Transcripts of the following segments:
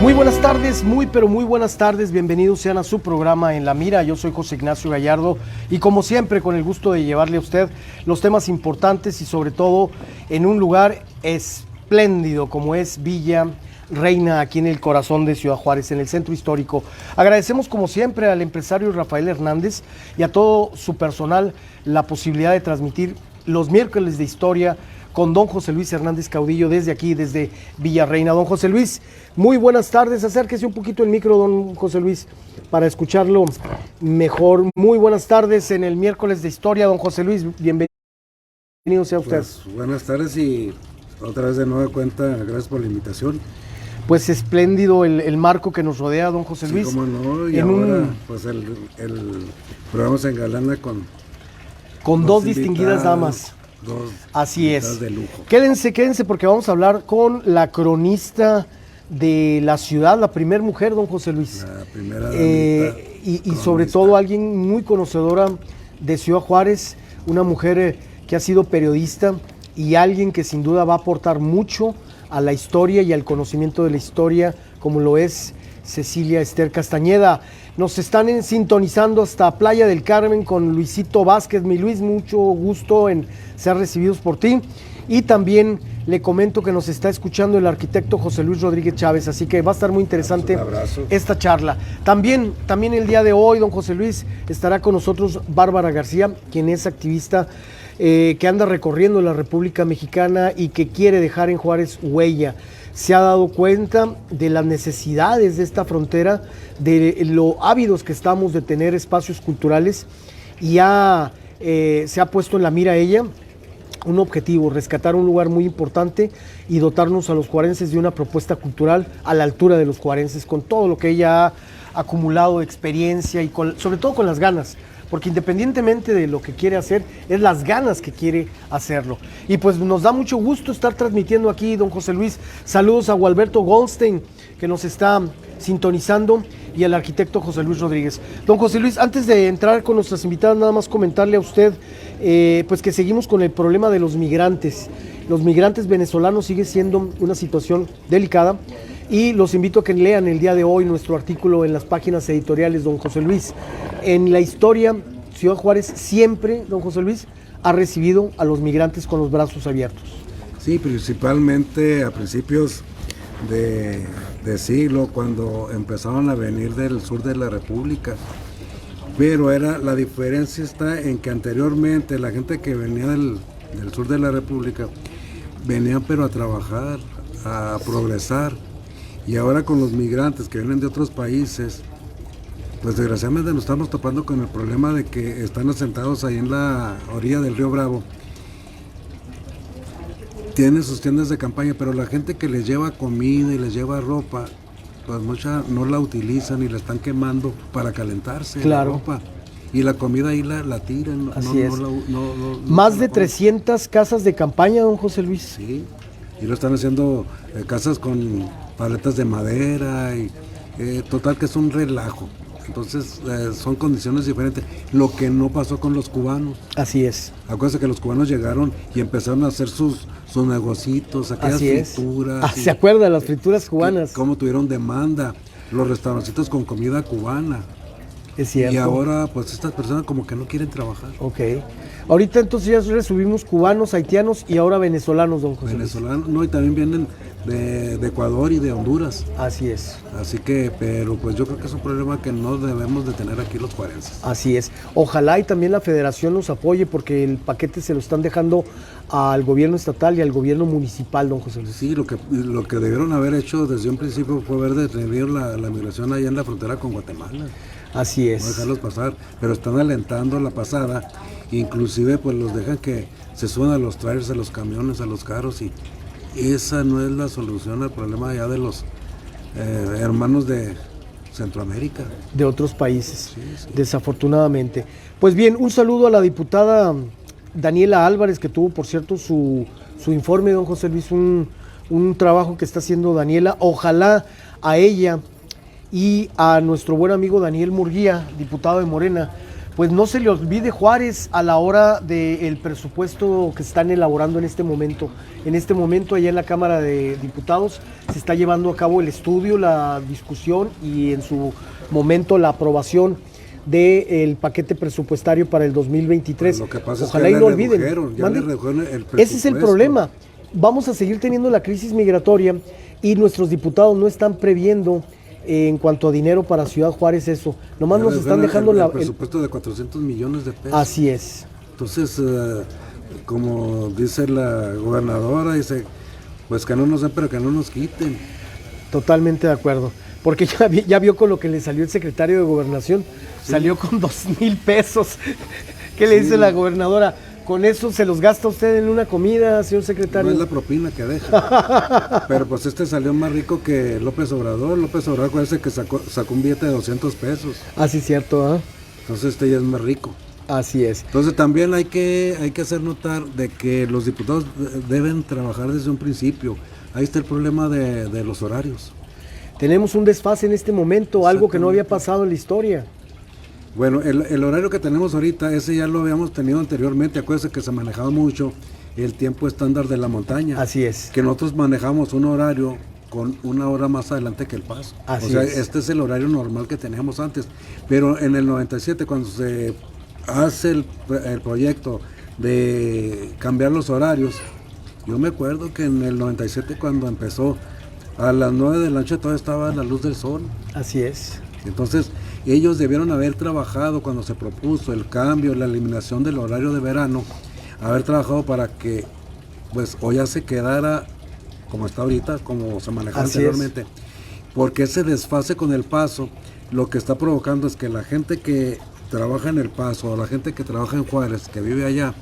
Muy buenas tardes, pero muy buenas tardes, bienvenidos sean a su programa En la Mira. Yo soy José Ignacio Gallardo y como siempre con el gusto de llevarle a usted los temas importantes y sobre todo en un lugar espléndido como es Villa Reina, aquí en el corazón de Ciudad Juárez, en el centro histórico. Agradecemos como siempre al empresario Rafael Hernández y a todo su personal la posibilidad de transmitir los miércoles de historia con don José Luis Hernández Caudillo desde aquí, desde Villa Reina. Don José Luis, muy buenas tardes, acérquese un poquito el micro, don José Luis, para escucharlo mejor. Muy buenas tardes en el miércoles de historia, don José Luis, bienvenido sea usted. Pues, buenas tardes y otra vez de nueva cuenta, gracias por la invitación. Pues espléndido el marco que nos rodea, don José Luis. Sí, cómo no, y ahora pues el programa se engalana con dos distinguidas damas. Así es. De lujo. Quédense porque vamos a hablar con la cronista de la ciudad, la primera mujer, don José Luis. La primera damita y sobre todo alguien muy conocedora de Ciudad Juárez, una mujer que ha sido periodista y alguien que sin duda va a aportar mucho a la historia y al conocimiento de la historia, como lo es Cecilia Esther Castañeda. Nos están sintonizando hasta Playa del Carmen con Luisito Vázquez. Mi Luis, mucho gusto en ser recibidos por ti. Y también le comento que nos está escuchando el arquitecto José Luis Rodríguez Chávez, así que va a estar muy interesante esta charla. También el día de hoy, don José Luis, estará con nosotros Bárbara García, quien es activista que anda recorriendo la República Mexicana y que quiere dejar en Juárez huella. Se ha dado cuenta de las necesidades de esta frontera, de lo ávidos que estamos de tener espacios culturales y se ha puesto en la mira ella un objetivo, rescatar un lugar muy importante y dotarnos a los juarenses de una propuesta cultural a la altura de los juarenses, con todo lo que ella ha acumulado de experiencia y sobre todo con las ganas, porque independientemente de lo que quiere hacer, es las ganas que quiere hacerlo. Y pues nos da mucho gusto estar transmitiendo aquí, don José Luis. Saludos a Gualberto Goldstein, que nos está sintonizando, y al arquitecto José Luis Rodríguez. Don José Luis, antes de entrar con nuestras invitadas, nada más comentarle a usted pues que seguimos con el problema de los migrantes. Los migrantes venezolanos sigue siendo una situación delicada y los invito a que lean el día de hoy nuestro artículo en las páginas editoriales, don José Luis. En la historia, Ciudad Juárez siempre, don José Luis, ha recibido a los migrantes con los brazos abiertos. Sí, principalmente a principios de siglo, cuando empezaron a venir del sur de la República. Pero la diferencia está en que anteriormente la gente que venía del sur de la República venían pero a trabajar, a progresar. Y ahora con los migrantes que vienen de otros países, pues desgraciadamente nos estamos topando con el problema de que están asentados ahí en la orilla del río Bravo. Tienen sus tiendas de campaña, pero la gente que les lleva comida y les lleva ropa, pues mucha no la utilizan y la están quemando para calentarse. Claro. La ropa. Y la comida ahí la tiran. Así es. Más de 300 casas de campaña, don José Luis. Sí, y lo están haciendo casas con paletas de madera y total que es un relajo. Entonces son condiciones diferentes. Lo que no pasó con los cubanos. Así es. Acuérdense que los cubanos llegaron y empezaron a hacer sus negocitos, aquellas frituras. ¿Se acuerda las frituras cubanas? Cómo tuvieron demanda, los restaurancitos con comida cubana. Es cierto. Y ahora pues estas personas como que no quieren trabajar. Ok. Ahorita entonces ya resubimos cubanos, haitianos y ahora venezolanos, don José. Venezolanos, no, y también vienen de Ecuador y de Honduras. Así es. Así que, pero pues yo creo que es un problema que no debemos de tener aquí los juarenses. Así es. Ojalá y también la federación nos apoye porque el paquete se lo están dejando al gobierno estatal y al gobierno municipal, don José Luis. Sí, lo que debieron haber hecho desde un principio fue haber detenido la migración allá en la frontera con Guatemala. Así es. No dejarlos pasar, pero están alentando la pasada, inclusive pues los dejan que se suban a los trailers, a los camiones, a los carros, y esa no es la solución al problema ya de los hermanos de Centroamérica. De otros países, sí. Desafortunadamente. Pues bien, un saludo a la diputada Daniela Álvarez, que tuvo, por cierto, su informe, don José Luis, un trabajo que está haciendo Daniela. Ojalá a ella y a nuestro buen amigo Daniel Murguía, diputado de Morena, pues no se le olvide Juárez a la hora del presupuesto que están elaborando en este momento. En este momento allá en la Cámara de Diputados se está llevando a cabo el estudio, la discusión y en su momento la aprobación del paquete presupuestario para el 2023. Lo que pasa Ojalá es que y no olviden. ya le redujeron el presupuesto. Ese es el problema. Vamos a seguir teniendo la crisis migratoria y nuestros diputados no están previendo en cuanto a dinero para Ciudad Juárez eso. Nomás Ya nos están dejando el presupuesto de 400 millones de pesos. Así es. Entonces, como dice la gobernadora, dice, pues que no nos den, pero que no nos quiten. Totalmente de acuerdo. Porque ya vio con lo que le salió el secretario de Gobernación. Sí. Salió con 2,000 pesos. ¿Qué le dice la gobernadora? ¿Con eso se los gasta usted en una comida, señor secretario? No es la propina que deja. Pero pues salió más rico que López Obrador. López Obrador parece que sacó un billete de 200 pesos. Así es cierto, ¿eh? Entonces ya es más rico. Así es. Entonces también hay que hacer notar de que los diputados deben trabajar desde un principio. Ahí está el problema de los horarios. Tenemos un desfase en este momento, algo que no había pasado en la historia. Bueno, el horario que tenemos ahorita, ese ya lo habíamos tenido anteriormente. Acuérdense que se manejaba mucho el tiempo estándar de la montaña. Así es. Que nosotros manejamos un horario con una hora más adelante que el paso. Así o sea, es. Este es el horario normal que teníamos antes. Pero en el 97, cuando se hace el proyecto de cambiar los horarios, yo me acuerdo que en el 97 cuando empezó, a las 9 de la noche todavía estaba la luz del sol. Así es. Entonces, ellos debieron haber trabajado cuando se propuso el cambio, la eliminación del horario de verano, haber trabajado para que, pues, o ya se quedara como está ahorita, como se manejaba anteriormente. Porque ese desfase con el paso, lo que está provocando es que la gente que trabaja en el paso, o la gente que trabaja en Juárez, que vive allá,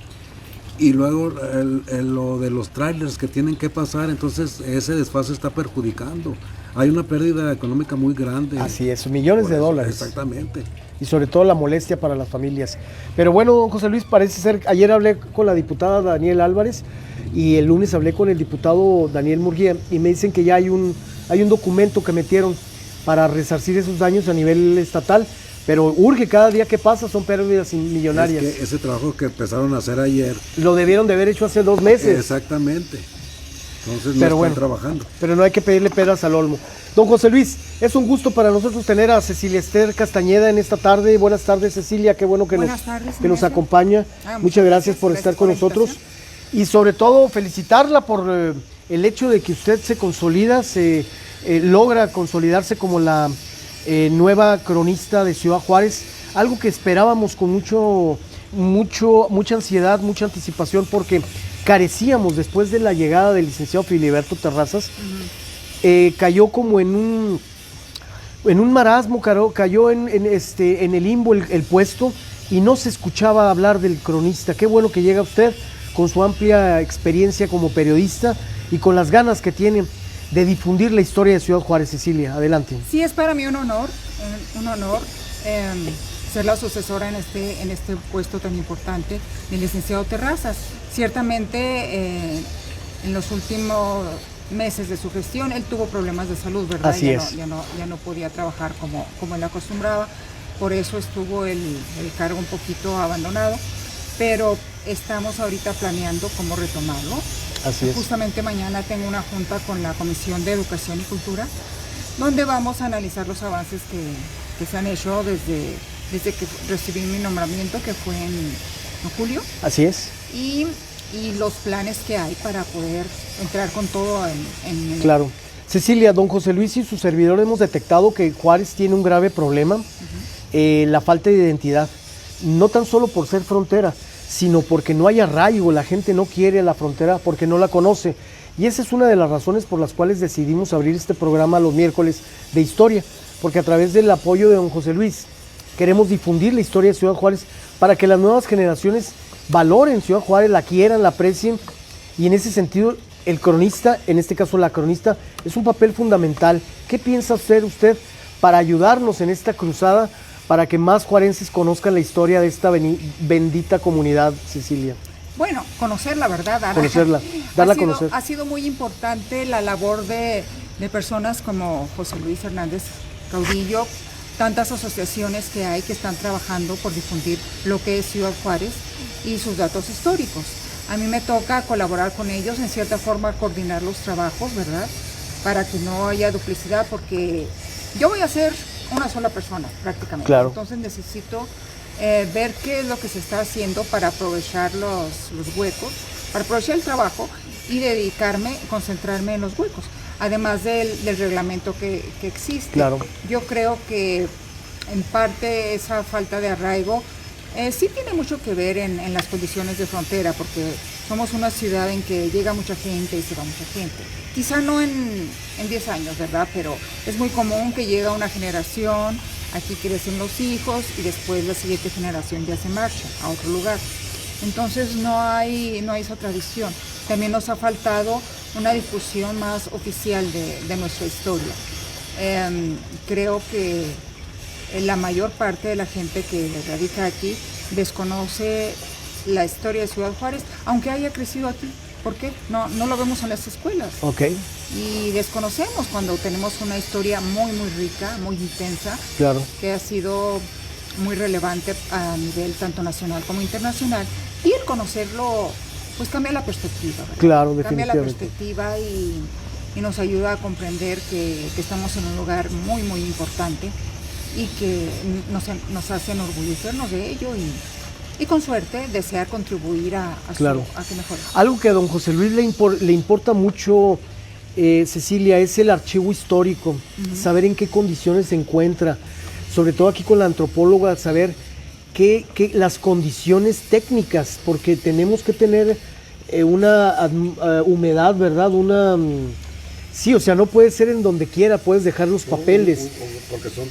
y luego lo de los trailers que tienen que pasar, entonces ese desfase está perjudicando. Hay una pérdida económica muy grande. Así es, millones de dólares. Exactamente. Y sobre todo la molestia para las familias. Pero bueno, don José Luis, parece ser, ayer hablé con la diputada Daniel Álvarez y el lunes hablé con el diputado Daniel Murguía y me dicen que ya hay un documento que metieron para resarcir esos daños a nivel estatal. Pero urge, cada día que pasa son pérdidas millonarias. Es que ese trabajo que empezaron a hacer ayer... Lo debieron de haber hecho hace 2 meses. Exactamente. Entonces no están trabajando. Pero no hay que pedirle peras al olmo. Don José Luis, es un gusto para nosotros tener a Cecilia Esther Castañeda en esta tarde. Buenas tardes, Cecilia, qué bueno que nos acompaña. Muchas gracias por estar con nosotros. Y sobre todo felicitarla por el hecho de que usted se consolida, logra consolidarse como la... nueva cronista de Ciudad Juárez, algo que esperábamos con mucha ansiedad, mucha anticipación, porque carecíamos después de la llegada del licenciado Filiberto Terrazas. Cayó como en un marasmo, cayó en el limbo el puesto y no se escuchaba hablar del cronista. Qué bueno que llega usted con su amplia experiencia como periodista y con las ganas que tiene de difundir la historia de Ciudad Juárez. Cecilia, adelante. Sí, es para mí un honor ser la sucesora en este puesto tan importante del licenciado Terrazas. Ciertamente, en los últimos meses de su gestión, él tuvo problemas de salud, ¿verdad? Así es. Ya no podía trabajar como él acostumbraba, por eso estuvo el cargo un poquito abandonado, pero estamos ahorita planeando cómo retomarlo. Así es. Justamente mañana tengo una junta con la Comisión de Educación y Cultura, donde vamos a analizar los avances que se han hecho desde que recibí mi nombramiento, que fue en julio. Así es. Y los planes que hay para poder entrar con todo en Claro. Cecilia, don José Luis y su servidor hemos detectado que Juárez tiene un grave problema, la falta de identidad, no tan solo por ser frontera, sino porque no hay arraigo, la gente no quiere la frontera porque no la conoce. Y esa es una de las razones por las cuales decidimos abrir este programa los miércoles de historia, porque a través del apoyo de don José Luis queremos difundir la historia de Ciudad Juárez para que las nuevas generaciones valoren Ciudad Juárez, la quieran, la aprecien, y en ese sentido el cronista, en este caso la cronista, es un papel fundamental. ¿Qué piensa hacer usted para ayudarnos en esta cruzada para que más juarenses conozcan la historia de esta bendita comunidad, Cecilia? Bueno, conocer la verdad, darla a conocer. Ha sido muy importante la labor de personas como José Luis Hernández Caudillo, tantas asociaciones que hay que están trabajando por difundir lo que es Ciudad Juárez y sus datos históricos. A mí me toca colaborar con ellos, en cierta forma coordinar los trabajos, ¿verdad? Para que no haya duplicidad, porque yo voy a ser una sola persona prácticamente. Claro. Entonces necesito ver qué es lo que se está haciendo para aprovechar los huecos, para aprovechar el trabajo y dedicarme, concentrarme en los huecos, además del reglamento que existe. Claro. Yo creo que en parte esa falta de arraigo sí tiene mucho que ver en las condiciones de frontera, porque somos una ciudad en que llega mucha gente y se va mucha gente. Quizá no en 10 años, ¿verdad? Pero es muy común que llega una generación, aquí crecen los hijos y después la siguiente generación ya se marcha a otro lugar. Entonces no hay esa tradición. También nos ha faltado una difusión más oficial de nuestra historia. Creo que la mayor parte de la gente que radica aquí desconoce la historia de Ciudad Juárez, aunque haya crecido aquí. ¿Por qué? No lo vemos en las escuelas. Ok. Y desconocemos cuando tenemos una historia muy, muy rica, muy intensa, Claro. que ha sido muy relevante a nivel tanto nacional como internacional. Y el conocerlo, pues cambia la perspectiva, ¿verdad? Claro, Cambia la definitivamente. perspectiva y nos ayuda a comprender que estamos en un lugar muy, muy importante y que nos hace enorgullecernos de ello y con suerte desear contribuir a Claro. que mejore. Algo que a don José Luis le importa mucho, Cecilia, es el archivo histórico, saber en qué condiciones se encuentra, sobre todo aquí con la antropóloga, saber las condiciones técnicas, porque tenemos que tener una humedad, ¿verdad? Sí, o sea, no puede ser en donde quiera, puedes dejar los papeles. Porque son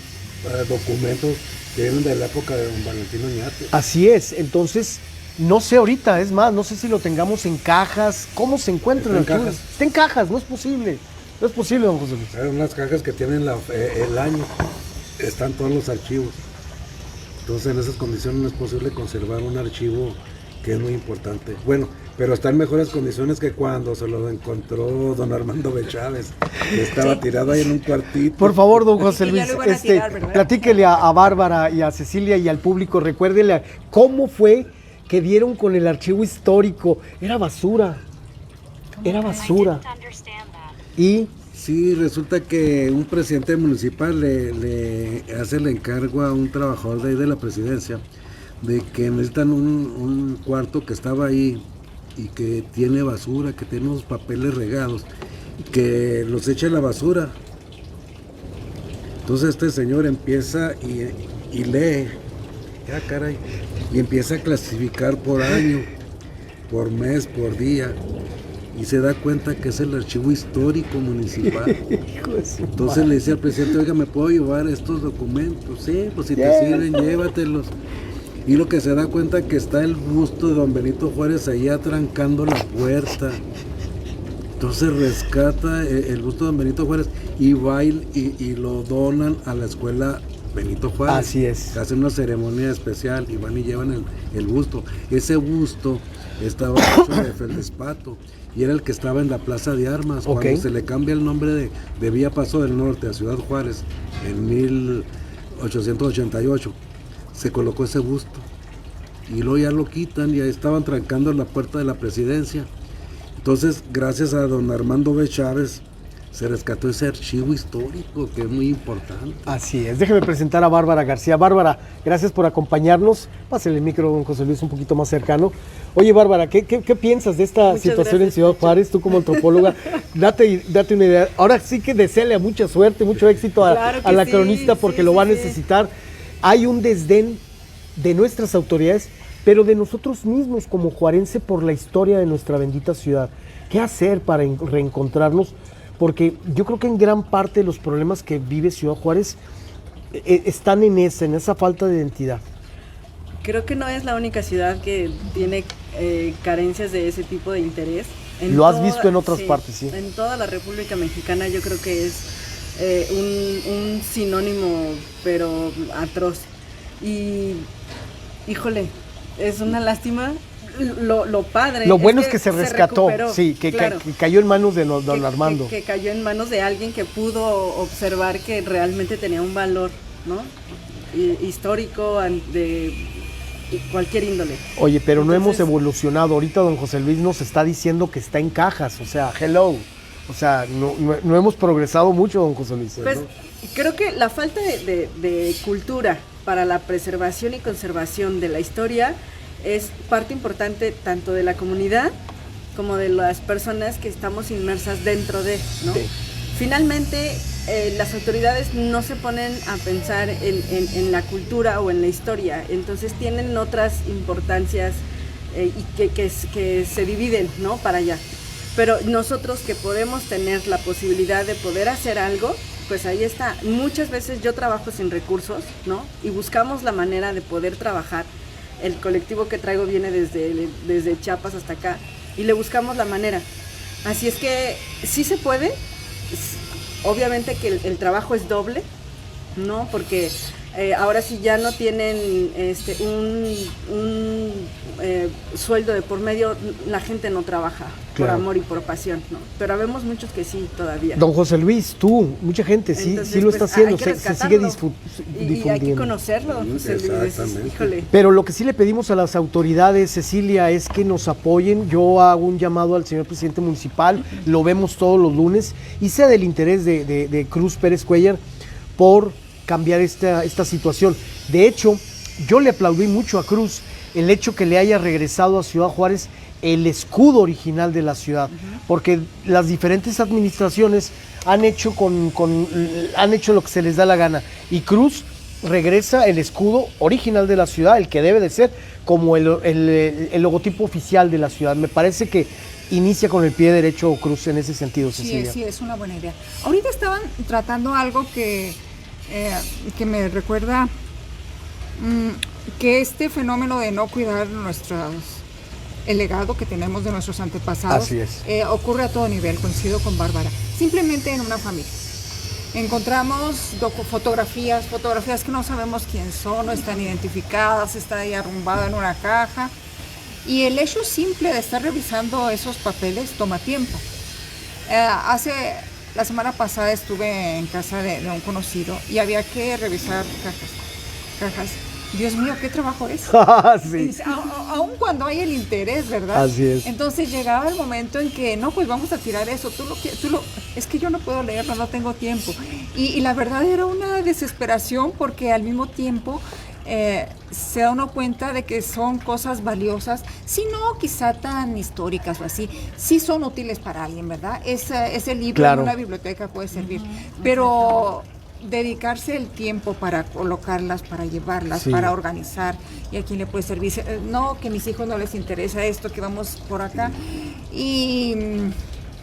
documentos que vienen de la época de don Valentino Oñate. Así es, entonces, no sé ahorita, es más, no sé si lo tengamos en cajas, ¿cómo se encuentra el Está en archivo? cajas. Está en cajas, no es posible, don José Luis. Hay unas cajas que tienen el año, están todos los archivos. Entonces en esas condiciones no es posible conservar un archivo que es muy importante. Bueno, pero está en mejores condiciones que cuando se lo encontró don Armando B. Chávez, que estaba tirado ahí en un cuartito. Por favor, don José Y que ya Luis, lo iban a tirar, ¿verdad? platíquele a Bárbara y a Cecilia y al público, recuérdele cómo fue que dieron con el archivo histórico. Era basura, y Sí, resulta que un presidente municipal le hace el encargo a un trabajador de ahí de la presidencia de que necesitan un cuarto que estaba ahí y que tiene basura, que tiene unos papeles regados, que los eche a la basura. Entonces este señor empieza y lee, ya caray, y empieza a clasificar por año, por mes, por día. Y se da cuenta que es el archivo histórico municipal. hijo de su Entonces madre. le dice al presidente, oiga, ¿me puedo llevar estos documentos? Sí, pues si te sirven, llévatelos. Y lo que se da cuenta que está el busto de don Benito Juárez ahí atrancando la puerta. Entonces rescata el busto de don Benito Juárez y va y lo donan a la escuela Benito Juárez. Así es. Hacen una ceremonia especial y van y llevan el busto. Ese busto estaba hecho de feldespato y era el que estaba en la Plaza de Armas. Ok. Cuando se le cambia el nombre de Vía Paso del Norte a Ciudad Juárez en 1888, se colocó ese busto y luego ya lo quitan y ahí estaban trancando la puerta de la presidencia. Entonces, gracias a don Armando B. Chávez, se rescató ese archivo histórico que es muy importante. Así es, déjeme presentar a Bárbara García. Bárbara, gracias por acompañarnos. Pásale el micro, don José Luis, un poquito más cercano. Oye, Bárbara, ¿qué piensas de esta Muchas situación en gracias, Ciudad Pancho. Juárez? Tú como antropóloga, date una idea. Ahora sí que deséale mucha suerte, mucho éxito Claro que a la sí, cronista, porque sí, lo va a sí, sí. necesitar. Hay un desdén de nuestras autoridades, pero de nosotros mismos como juarense por la historia de nuestra bendita ciudad. ¿Qué hacer para reencontrarnos? Porque yo creo que en gran parte de los problemas que vive Ciudad Juárez están en esa falta de identidad. Creo que no es la única ciudad que tiene carencias de ese tipo de interés. Lo has visto en otras partes, sí. En toda la República Mexicana yo creo que es un sinónimo, pero atroz. Y, híjole, es una lástima. Lo padre. Lo bueno es que se rescató, recuperó, sí, que claro. que cayó en manos de don Armando. Que cayó en manos de alguien que pudo observar que realmente tenía un valor ¿no? Histórico, de cualquier índole. Oye, pero no hemos Entonces, evolucionado. Ahorita don José Luis nos está diciendo que está en cajas, o sea, hello. O sea, no hemos progresado mucho, don José Luis. Pues ¿no? creo que la falta de cultura para la preservación y conservación de la historia es parte importante tanto de la comunidad como de las personas que estamos inmersas dentro de, ¿no? Sí. Finalmente, las autoridades no se ponen a pensar en la cultura o en la historia, entonces tienen otras importancias y que se dividen, ¿no? Para allá. Pero nosotros que podemos tener la posibilidad de poder hacer algo, pues ahí está. Muchas veces yo trabajo sin recursos, ¿no? Y buscamos la manera de poder trabajar. El colectivo que traigo viene desde Chiapas hasta acá y le buscamos la manera. Así es que sí se puede. Obviamente que el trabajo es doble, ¿no? Porque ahora sí ya no tienen un sueldo de por medio, la gente no trabaja por Claro. amor y por pasión, ¿no? Pero habemos muchos que sí todavía. Don José Luis, tú, mucha gente sí, Entonces, sí lo pues, está haciendo, hay que se sigue rescatarlo. Y hay que difundiendo. conocerlo, don José Luis. Exactamente. Híjole. Pero lo que sí le pedimos a las autoridades, Cecilia, es que nos apoyen. Yo hago un llamado al señor presidente municipal, lo vemos todos los lunes, y sea del interés de Cruz Pérez Cuellar por cambiar esta situación. De hecho, yo le aplaudí mucho a Cruz el hecho que le haya regresado a Ciudad Juárez el escudo original de la ciudad, porque las diferentes administraciones han hecho han hecho lo que se les da la gana, y Cruz regresa el escudo original de la ciudad, el que debe de ser como el logotipo oficial de la ciudad. Me parece que inicia con el pie derecho Cruz en ese sentido, Cecilia. Sí, es una buena idea. Ahorita estaban tratando algo que me recuerda que este fenómeno de no cuidar el legado que tenemos de nuestros antepasados Así es. ocurre a todo nivel, coincido con Bárbara, simplemente en una familia. Encontramos fotografías que no sabemos quién son, no están identificadas, está ahí arrumbada en una caja, y el hecho simple de estar revisando esos papeles toma tiempo. La semana pasada estuve en casa de un conocido y había que revisar cajas. Dios mío, qué trabajo es. Sí. Aun cuando hay el interés, ¿verdad? Así es. Entonces llegaba el momento en que, no, pues vamos a tirar eso. Es que yo no puedo leerlo, no tengo tiempo. Y la verdad era una desesperación porque al mismo tiempo se da uno cuenta de que son cosas valiosas, si no quizá tan históricas o así, sí son útiles para alguien, ¿verdad? Ese libro Claro. en una biblioteca puede servir, pero dedicarse el tiempo para colocarlas, para llevarlas, Sí. para organizar, y a quién le puede servir, no, que a mis hijos no les interesa esto, que vamos por acá, y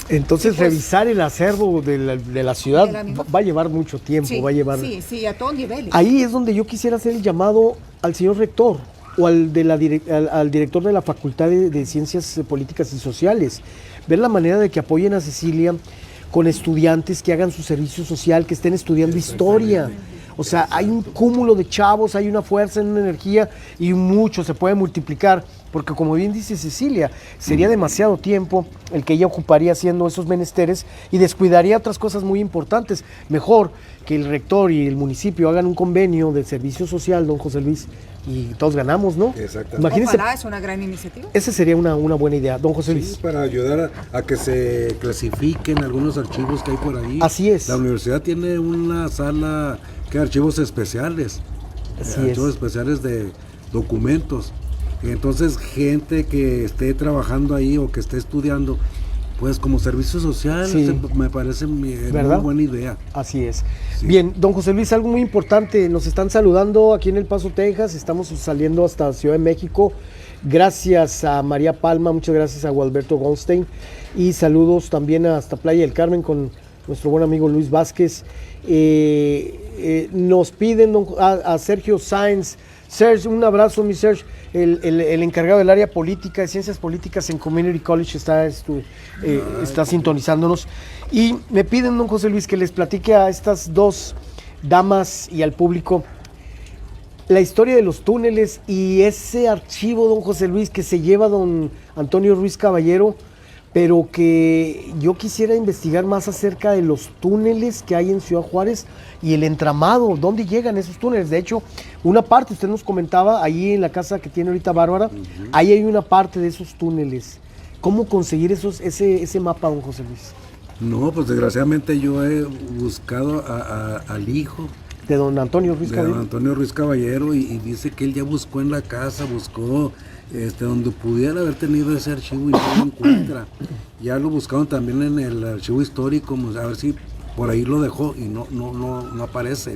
Entonces Sí, pues, revisar el acervo de la ciudad de la misma- va a llevar mucho tiempo, sí, va a llevar... sí, a todos niveles. Ahí es donde yo quisiera hacer el llamado al señor rector o al director de la Facultad de Ciencias Políticas y Sociales, ver la manera de que apoyen a Cecilia con estudiantes que hagan su servicio social, que estén estudiando historia. O sea, hay un cúmulo de chavos, hay una fuerza, una energía, y mucho se puede multiplicar, porque como bien dice Cecilia, sería demasiado tiempo el que ella ocuparía haciendo esos menesteres y descuidaría otras cosas muy importantes. Mejor que el rector y el municipio hagan un convenio de servicio social, don José Luis, y todos ganamos, ¿no? Exactamente. Imagínense, Ojalá, es una gran iniciativa. esa sería una buena idea, don José Luis. Sí, para ayudar a que se clasifiquen algunos archivos que hay por ahí. Así es. La universidad tiene una sala que archivos especiales. Así Archivos es. especiales de documentos. Entonces, gente que esté trabajando ahí o que esté estudiando, pues como servicio social, Sí. me parece muy ¿Verdad? buena idea. Así es. Sí. Bien, don José Luis, algo muy importante, nos están saludando aquí en El Paso, Texas, estamos saliendo hasta Ciudad de México, gracias a María Palma, muchas gracias a Gualberto Goldstein, y saludos también hasta Playa del Carmen con nuestro buen amigo Luis Vázquez. Nos piden a Sergio Sáenz. Sergio, un abrazo, mi Sergio, el encargado del área política, de ciencias políticas en Community College, está sintonizándonos. Y me piden, don José Luis, que les platique a estas dos damas y al público la historia de los túneles y ese archivo, don José Luis, que se lleva don Antonio Ruiz Caballero pero que yo quisiera investigar más acerca de los túneles que hay en Ciudad Juárez y el entramado, dónde llegan esos túneles. De hecho, una parte, usted nos comentaba, ahí en la casa que tiene ahorita Bárbara, ahí hay una parte de esos túneles. ¿Cómo conseguir ese mapa, don José Luis? No, pues desgraciadamente yo he buscado al hijo De don Antonio Ruiz de don Caballero. Antonio Ruiz Caballero y dice que él ya buscó en la casa, buscó donde pudiera haber tenido ese archivo y no lo encuentra. Ya lo buscaron también en el archivo histórico, a ver si por ahí lo dejó y no aparece.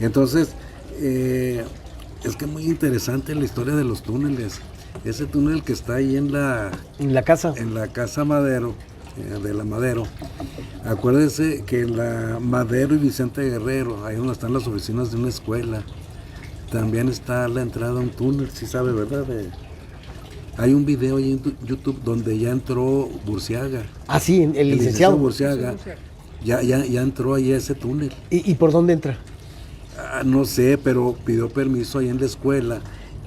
Entonces, es que es muy interesante la historia de los túneles. Ese túnel que está ahí en la casa. En la casa Madero, de la Madero. Acuérdese que en la Madero y Vicente Guerrero, ahí donde están las oficinas de una escuela, también está la entrada a un túnel, sí sabe, ¿verdad? Hay un video ahí en YouTube donde ya entró Burciaga. Ah, sí, el licenciado. Burciaga. Ya entró ahí a ese túnel. ¿Y por dónde entra? No sé, pero pidió permiso ahí en la escuela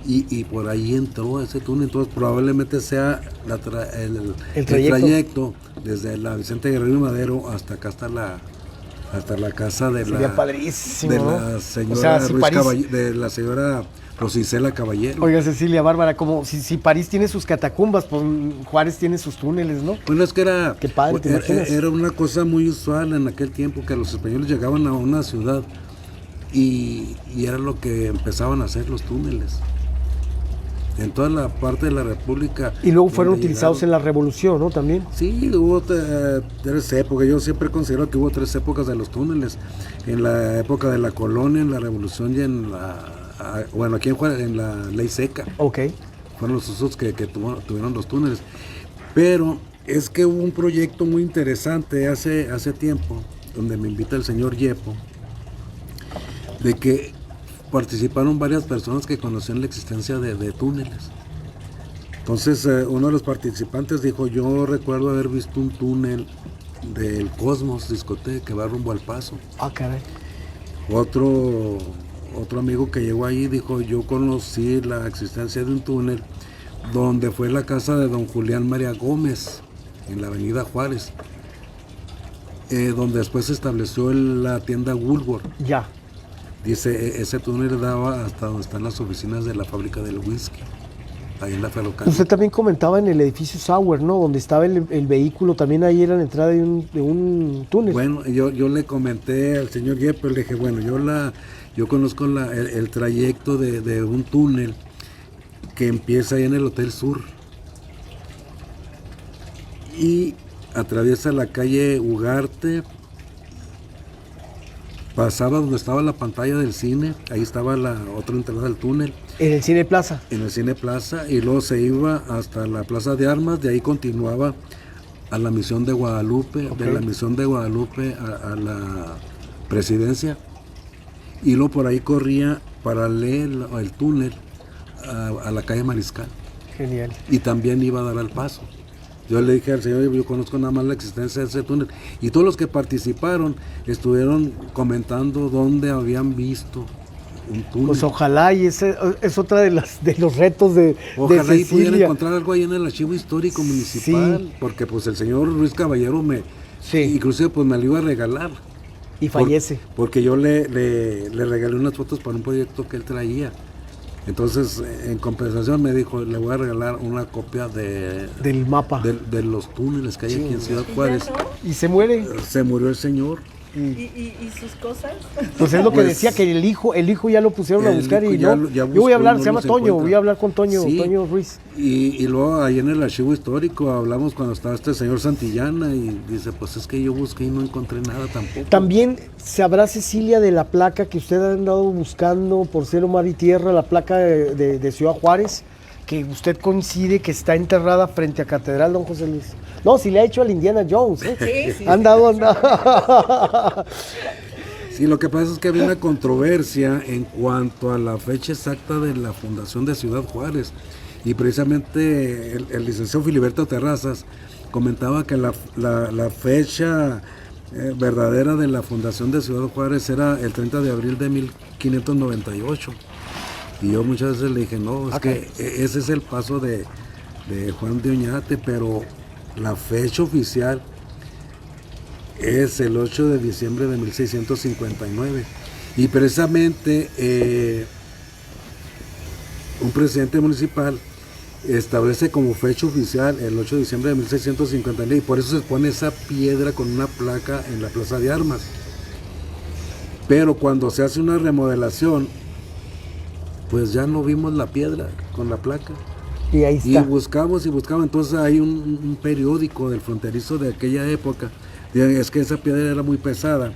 y por ahí entró a ese túnel. Entonces probablemente sea el trayecto desde la Vicente Guerrero y Madero hasta acá, hasta la casa de Sería padrísimo, de ¿no? la señora O sea, si de la señora Rosicela Caballero. Oiga, Cecilia Bárbara, como si París tiene sus catacumbas, pues Juárez tiene sus túneles, ¿no? Bueno, es que era, Qué padre, ¿te imaginas? era una cosa muy usual en aquel tiempo que los españoles llegaban a una ciudad y era lo que empezaban a hacer los túneles. En toda la parte de la República. Y luego fueron utilizados llegaron. en la Revolución, ¿no? También. Sí, hubo 3 épocas. Yo siempre considero que hubo 3 épocas de los túneles. En la época de la colonia, en la Revolución y bueno, aquí en Juárez, en la ley seca. Ok. Fueron los usos que tuvieron los túneles. Pero es que hubo un proyecto muy interesante hace tiempo, donde me invita el señor Yepo, de que participaron varias personas que conocían la existencia de túneles. Entonces uno de los participantes dijo: yo recuerdo haber visto un túnel del Cosmos Discoteca que va rumbo al Paso. Ah, caray. Otro amigo que llegó ahí dijo: yo conocí la existencia de un túnel donde fue la casa de don Julián María Gómez, en la avenida Juárez, donde después se estableció la tienda Woolworth. Ya. Dice, ese túnel daba hasta donde están las oficinas de la fábrica del whisky, ahí en la ferrocarril. Usted también comentaba en el edificio Sauer, ¿no? Donde estaba el vehículo, también ahí era la entrada de un túnel. Bueno, yo le comenté al señor Yepo, le dije, bueno, yo conozco el trayecto de un túnel que empieza ahí en el Hotel Sur y atraviesa la calle Ugarte, pasaba donde estaba la pantalla del cine, ahí estaba la otra entrada del túnel. En el Cine Plaza. En el Cine Plaza, y luego se iba hasta la Plaza de Armas, de ahí continuaba a la Misión de Guadalupe, Ok. de la Misión de Guadalupe a la Presidencia, y luego por ahí corría paralelo el túnel a la calle Mariscal, Genial. y también iba a dar al Paso. Yo le dije al señor, yo conozco nada más la existencia de ese túnel, y todos los que participaron estuvieron comentando dónde habían visto un túnel. Pues ojalá, y ese es otra de los retos de Ojalá y pudiera Cecilia. encontrar algo ahí en el archivo histórico municipal, Sí. porque pues el señor Ruiz Caballero Sí. inclusive pues me lo iba a regalar. Y fallece. Porque yo le regalé unas fotos para un proyecto que él traía. Entonces, en compensación me dijo, le voy a regalar una copia Del mapa. de los túneles que hay aquí en Ciudad ¿Y ya Juárez. no? Y se muere. Se murió el señor. ¿Y sus cosas? Pues es lo que Pues, decía, que el hijo ya lo pusieron a el buscar hijo y ya no. lo- ya Yo voy a hablar, buscó y se no llama los Toño, encuentra. voy a hablar con Toño, Sí. Toño Ruiz. Y luego ahí en el archivo histórico hablamos cuando estaba este señor Santillana y dice, pues es que yo busqué y no encontré nada tampoco. También sabrá Cecilia de la placa que usted ha andado buscando por cielo, mar y tierra, la placa de Ciudad Juárez, que usted coincide que está enterrada frente a Catedral Don José Luis. No, si le ha hecho al Indiana Jones, ¿eh? Sí. Andado. Sí, lo que pasa es que había una controversia en cuanto a la fecha exacta de la fundación de Ciudad Juárez. Y precisamente el licenciado Filiberto Terrazas comentaba que la fecha verdadera de la fundación de Ciudad Juárez era el 30 de abril de 1598. Y yo muchas veces le dije, no, es que ese es el paso de Juan de Oñate, pero la fecha oficial es el 8 de diciembre de 1659. Y precisamente un presidente municipal establece como fecha oficial el 8 de diciembre de 1659 y por eso se pone esa piedra con una placa en la Plaza de Armas. Pero cuando se hace una remodelación, pues ya no vimos la piedra con la placa. Y ahí Y está. buscamos, entonces hay un periódico del fronterizo de aquella época, es que esa piedra era muy pesada,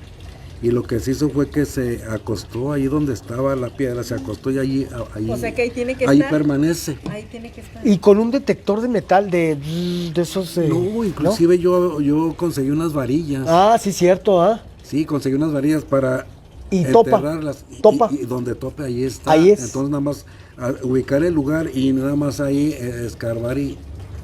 y lo que se hizo fue que se acostó ahí donde estaba la piedra, se acostó y ahí O sea que ahí tiene que ahí estar. permanece. Ahí tiene que estar. Y con un detector de metal de esos... No, inclusive yo conseguí unas varillas. Ah, sí, cierto, ¿ah? Sí, conseguí unas varillas para Y topa, enterrarlas. topa. Y donde tope, ahí está. Ahí es. Entonces nada más ubicar el lugar y nada más ahí escarbar y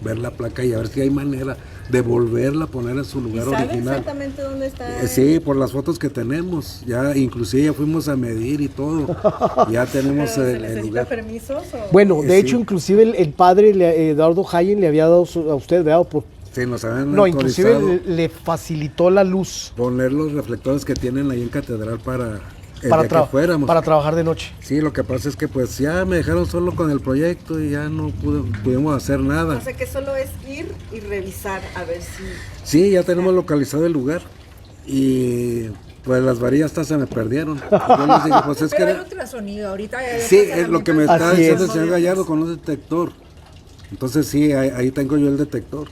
ver la placa y a ver si hay manera de volverla a poner en su ¿Y lugar sabe original. exactamente dónde está? Sí, por las fotos que tenemos. Ya inclusive ya fuimos a medir y todo. Ya tenemos ¿Pero se el necesita lugar. permisos? O? Bueno, de Sí. hecho, inclusive el padre Eduardo Hayen le había dado a usted, ¿verdad? Sí, nos habían No, autorizado inclusive le facilitó la luz poner los reflectores que tienen ahí en Catedral para el para, día que fuéramos. para trabajar de noche. Sí, lo que pasa es que pues ya me dejaron solo con el proyecto y ya no pudimos hacer nada. O sea que solo es ir y revisar a ver si... Sí, ya tenemos localizado el lugar y pues las varillas hasta se me perdieron. Yo les dije, pues es que Pero hay era... ultrasonido, ahorita Sí, es lo que me está Así diciendo es. el señor Gallardo con un detector. Entonces sí, ahí tengo yo el detector.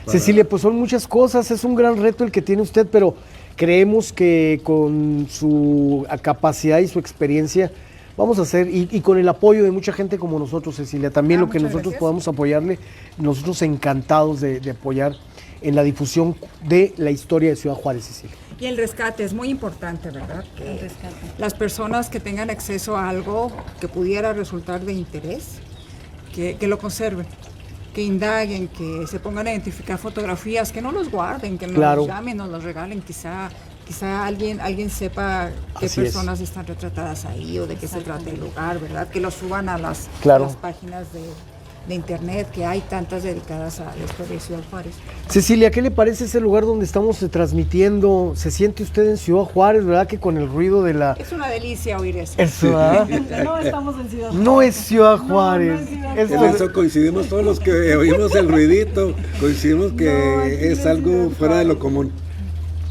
Cecilia, pues son muchas cosas, es un gran reto el que tiene usted, pero creemos que con su capacidad y su experiencia vamos a hacer, y con el apoyo de mucha gente como nosotros, Cecilia, también lo que muchas nosotros gracias. podamos apoyarle, nosotros encantados de apoyar en la difusión de la historia de Ciudad Juárez, Cecilia. Y el rescate es muy importante, ¿verdad? Que El rescate. las personas que tengan acceso a algo que pudiera resultar de interés, que lo conserven, que indaguen, que se pongan a identificar fotografías, que no los guarden, que nos Claro. los llamen, nos los regalen, quizá alguien sepa qué Así es. personas están retratadas ahí o de qué se trata el lugar, ¿verdad? Que lo suban a las Claro. páginas de internet, que hay tantas dedicadas a la historia de Ciudad Juárez. Cecilia, ¿qué le parece ese lugar donde estamos transmitiendo? ¿Se siente usted en Ciudad Juárez, verdad? Que con el ruido de la... Es una delicia oír eso. Eso, ¿ah? No estamos en Ciudad No es Ciudad Juárez. Esto- En eso coincidimos todos los que oímos el ruidito, coincidimos que es algo fuera de lo común.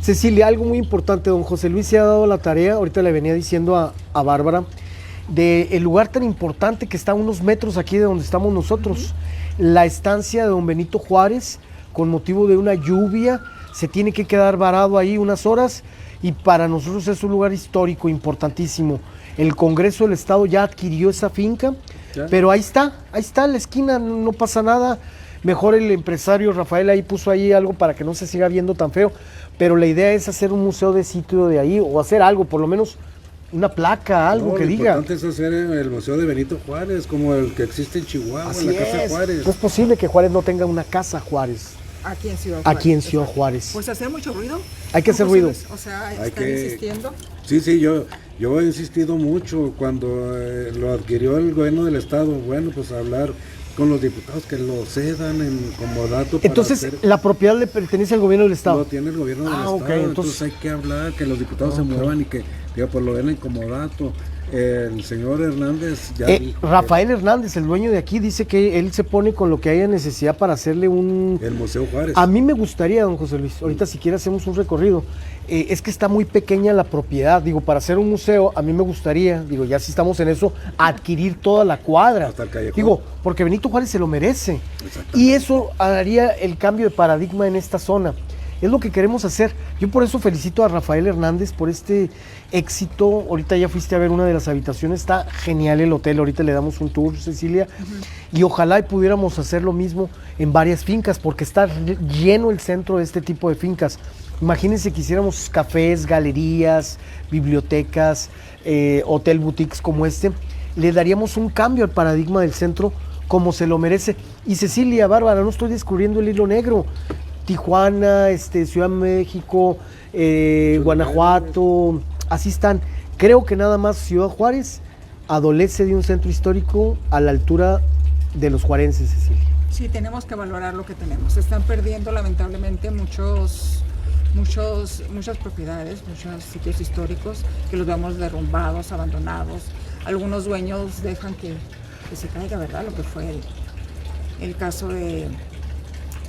Cecilia, algo muy importante, don José Luis se ha dado la tarea, ahorita le venía diciendo a Bárbara, del lugar tan importante que está a unos metros aquí de donde estamos nosotros. La estancia de don Benito Juárez, con motivo de una lluvia, se tiene que quedar varado ahí unas horas y para nosotros es un lugar histórico importantísimo. El Congreso del Estado ya adquirió esa finca, Ya. pero ahí está en la esquina, no pasa nada. Mejor el empresario Rafael ahí puso ahí algo para que no se siga viendo tan feo, pero la idea es hacer un museo de sitio de ahí o hacer algo, por lo menos una placa, algo No, que lo diga. importante es hacer el Museo de Benito Juárez, como el que existe en Chihuahua, Así en la Casa es. Juárez. No es posible que Juárez no tenga una casa Juárez, Aquí en Ciudad Juárez. aquí en Ciudad Exacto. Juárez. Pues hacer mucho ruido. Hay que hacer ruido. O sea, Hay están que- insistiendo. Sí, yo he insistido mucho cuando lo adquirió el gobierno del estado, bueno, pues hablar con los diputados que lo cedan como dato para Entonces, hacer- la propiedad le pertenece al gobierno del lo Estado. tiene el gobierno del Ah, estado, ok, entonces entonces- hay que hablar, que los diputados se muevan y que diga, pues lo den como dato. El señor Hernández ya dijo que Rafael Hernández, el dueño de aquí, dice que él se pone con lo que haya necesidad para hacerle un... el Museo Juárez. A mí me gustaría, don José Luis, ahorita si quiere hacemos un recorrido. Es que está muy pequeña la propiedad, digo, para hacer un museo, a mí me gustaría, digo, ya si estamos en eso, adquirir toda la cuadra. Hasta el callejón. Digo, porque Benito Juárez se lo merece. Exactamente. Y eso haría el cambio de paradigma en esta zona. Es lo que queremos hacer. Yo por eso felicito a Rafael Hernández por este éxito. Ahorita ya fuiste a ver una de las habitaciones, está genial el hotel, ahorita le damos un tour, Cecilia, y ojalá y pudiéramos hacer lo mismo en varias fincas, porque está lleno el centro de este tipo de fincas. Imagínense que hiciéramos cafés, galerías, bibliotecas, hotel boutiques como este, le daríamos un cambio al paradigma del centro como se lo merece. Y Cecilia, Bárbara, no estoy descubriendo el hilo negro. Tijuana, Ciudad de México, Guanajuato, así están. Creo que nada más Ciudad Juárez adolece de un centro histórico a la altura de los juarenses, Cecilia. Sí, tenemos que valorar lo que tenemos. Se están perdiendo lamentablemente muchas propiedades, muchos sitios históricos que los vemos derrumbados, abandonados. Algunos dueños dejan que se caiga, ¿verdad? Lo que fue el caso de,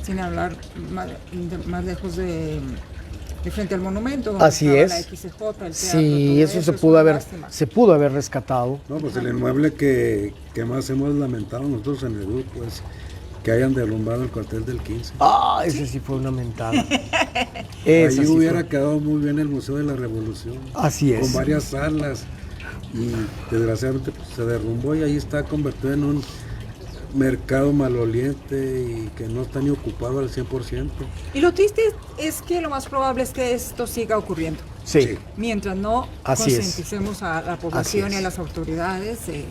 sin hablar más lejos de frente al monumento, donde así estaba es. la XCJ, el teatro, Sí, todo eso es se pudo haber rescatado. No, pues el inmueble que más hemos lamentado nosotros en el grupo es que hayan derrumbado el cuartel del 15. Ese sí fue una mentada. Ahí hubiera quedado muy bien el Museo de la Revolución. Así es. Con varias salas. Y desgraciadamente pues, se derrumbó y ahí está convertido en un mercado maloliente y que no está ni ocupado al 100%. Y lo triste es que lo más probable es que esto siga ocurriendo. Sí. Mientras no Así es. concienticemos a la población Así y a es. las autoridades de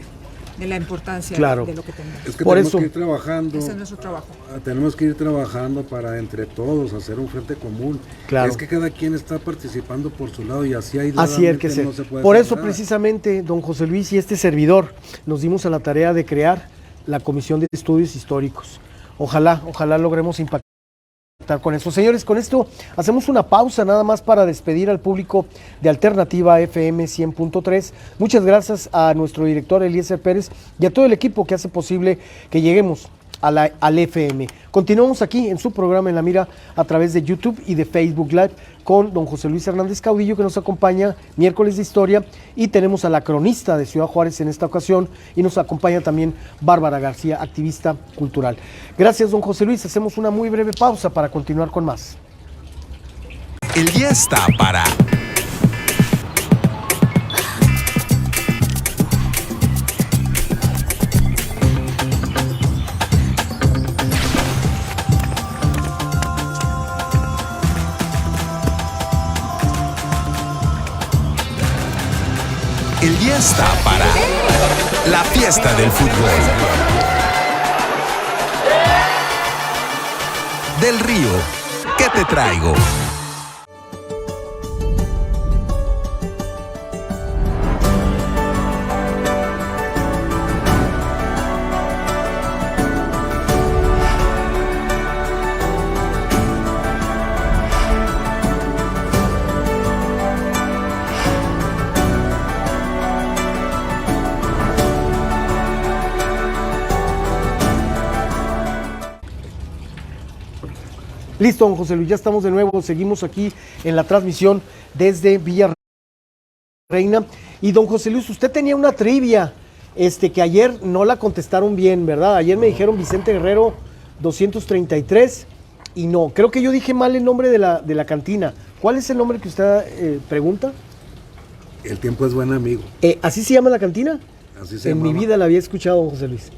la importancia Claro. de lo que tenemos. Es que Por tenemos eso- que ir trabajando. Ese es nuestro trabajo. Tenemos que ir trabajando para entre todos hacer un frente común. Claro. Es que cada quien está participando por su lado y así Así es que aisladamente no se puede Por hacer eso nada. precisamente, don José Luis y este servidor nos dimos a la tarea de crear la Comisión de Estudios Históricos. Ojalá logremos impactar con eso. Señores, con esto hacemos una pausa nada más para despedir al público de Alternativa FM 100.3. Muchas gracias a nuestro director Eliezer Pérez y a todo el equipo que hace posible que lleguemos al FM. Continuamos aquí en su programa En la Mira a través de YouTube y de Facebook Live con don José Luis Hernández Caudillo, que nos acompaña miércoles de historia, y tenemos a la cronista de Ciudad Juárez en esta ocasión, y nos acompaña también Bárbara García, activista cultural. Gracias, don José Luis. Hacemos una muy breve pausa para continuar con más. El día está para El día está para la fiesta del fútbol. Del Río, ¿qué te traigo? Listo, don José Luis, ya estamos de nuevo, seguimos aquí en la transmisión desde Villa Reina. Y don José Luis, usted tenía una trivia que ayer no la contestaron bien, ¿verdad? Ayer me dijeron Vicente Guerrero 233 y no, creo que yo dije mal el nombre de la cantina. ¿Cuál es el nombre que usted pregunta? El tiempo es buen amigo. ¿Así se llama la cantina? Así se En llamaba. mi vida la había escuchado, don José Luis.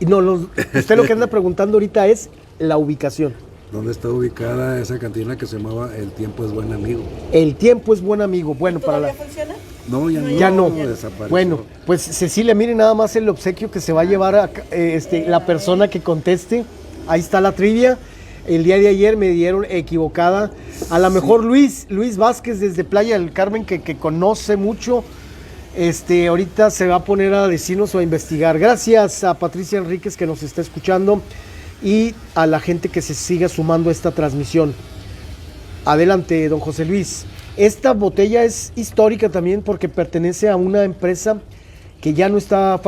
Y no, usted lo que anda preguntando ahorita es la ubicación. ¿Dónde está ubicada esa cantina que se llamaba El tiempo es buen amigo? El tiempo es buen amigo. Bueno, para la... funciona? No, Ya no. Desapareció. Bueno, pues Cecilia, miren nada más el obsequio que se va a llevar a la persona que conteste. Ahí está la trivia. El día de ayer me dieron equivocada. A lo mejor Luis Vázquez desde Playa del Carmen, que conoce mucho, ahorita se va a poner a decirnos o a investigar. Gracias a Patricia Enríquez que nos está escuchando y a la gente que se siga sumando a esta transmisión. Adelante, don José Luis. Esta botella es histórica también porque pertenece a una empresa que ya no está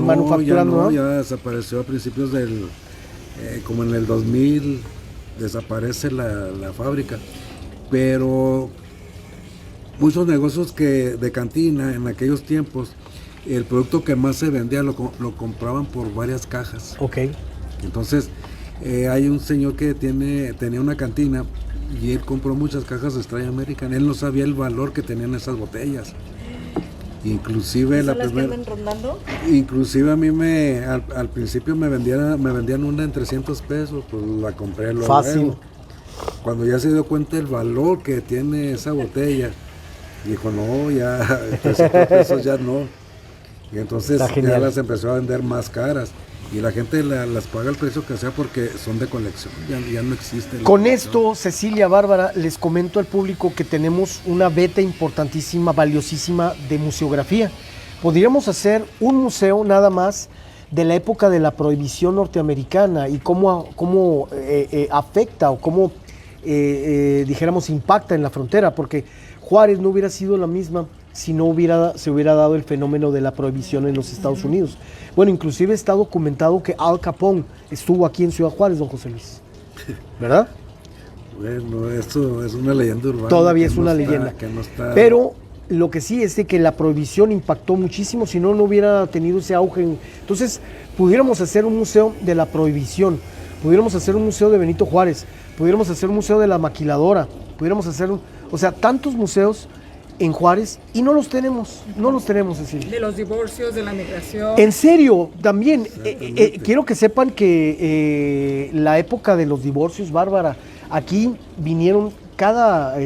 manufacturando. ¿No? Ya desapareció a principios del, como en el 2000, desaparece la fábrica. Pero muchos negocios de cantina en aquellos tiempos, el producto que más se vendía lo compraban por varias cajas. Ok. Entonces, hay un señor que tenía una cantina y él compró muchas cajas de Estrella American. Él no sabía el valor que tenían esas botellas. Inclusive ¿Son la las que primera, andan rondando? inclusive a mí al principio me vendían una en 300 pesos, pues la compré luego. Fácil. Cuando ya se dio cuenta el valor que tiene esa botella, dijo, no, ya 300 pesos ya no. Y entonces Está ya genial. las empezó a vender más caras. Y la gente las paga el precio que sea porque son de colección, ya no existe. Con esto, Cecilia, Bárbara, les comento al público que tenemos una beta importantísima, valiosísima de museografía. Podríamos hacer un museo nada más de la época de la prohibición norteamericana y cómo afecta o cómo, dijéramos, impacta en la frontera, porque Juárez no hubiera sido la misma si no se hubiera dado el fenómeno de la prohibición en los Estados Unidos. Bueno, inclusive está documentado que Al Capone estuvo aquí en Ciudad Juárez, don José Luis, ¿verdad? Bueno, esto es una leyenda urbana. Todavía es una leyenda. Que no está... Pero lo que sí es de que la prohibición impactó muchísimo, si no, no hubiera tenido ese auge. Entonces, pudiéramos hacer un museo de la prohibición, pudiéramos hacer un museo de Benito Juárez, pudiéramos hacer un museo de la maquiladora, pudiéramos hacer, o sea, tantos museos en Juárez y no los tenemos, Cecilia. De los divorcios, de la migración. En serio, también, quiero que sepan que la época de los divorcios, Bárbara, aquí vinieron cada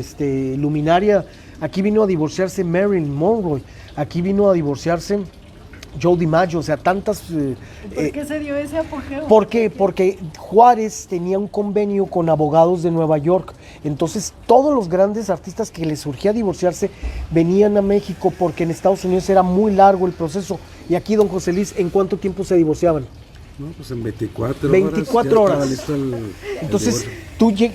luminaria, aquí vino a divorciarse Marilyn Monroe, aquí vino a divorciarse Joe DiMaggio, o sea, tantas... ¿Por qué se dio ese apogeo? ¿Por qué? Porque Juárez tenía un convenio con abogados de Nueva York, entonces todos los grandes artistas que les surgía divorciarse venían a México porque en Estados Unidos era muy largo el proceso. Y aquí, don José Luis, ¿en cuánto tiempo se divorciaban? No, pues en 24 24 horas. horas. Ya estaba listo el Entonces, divorcio.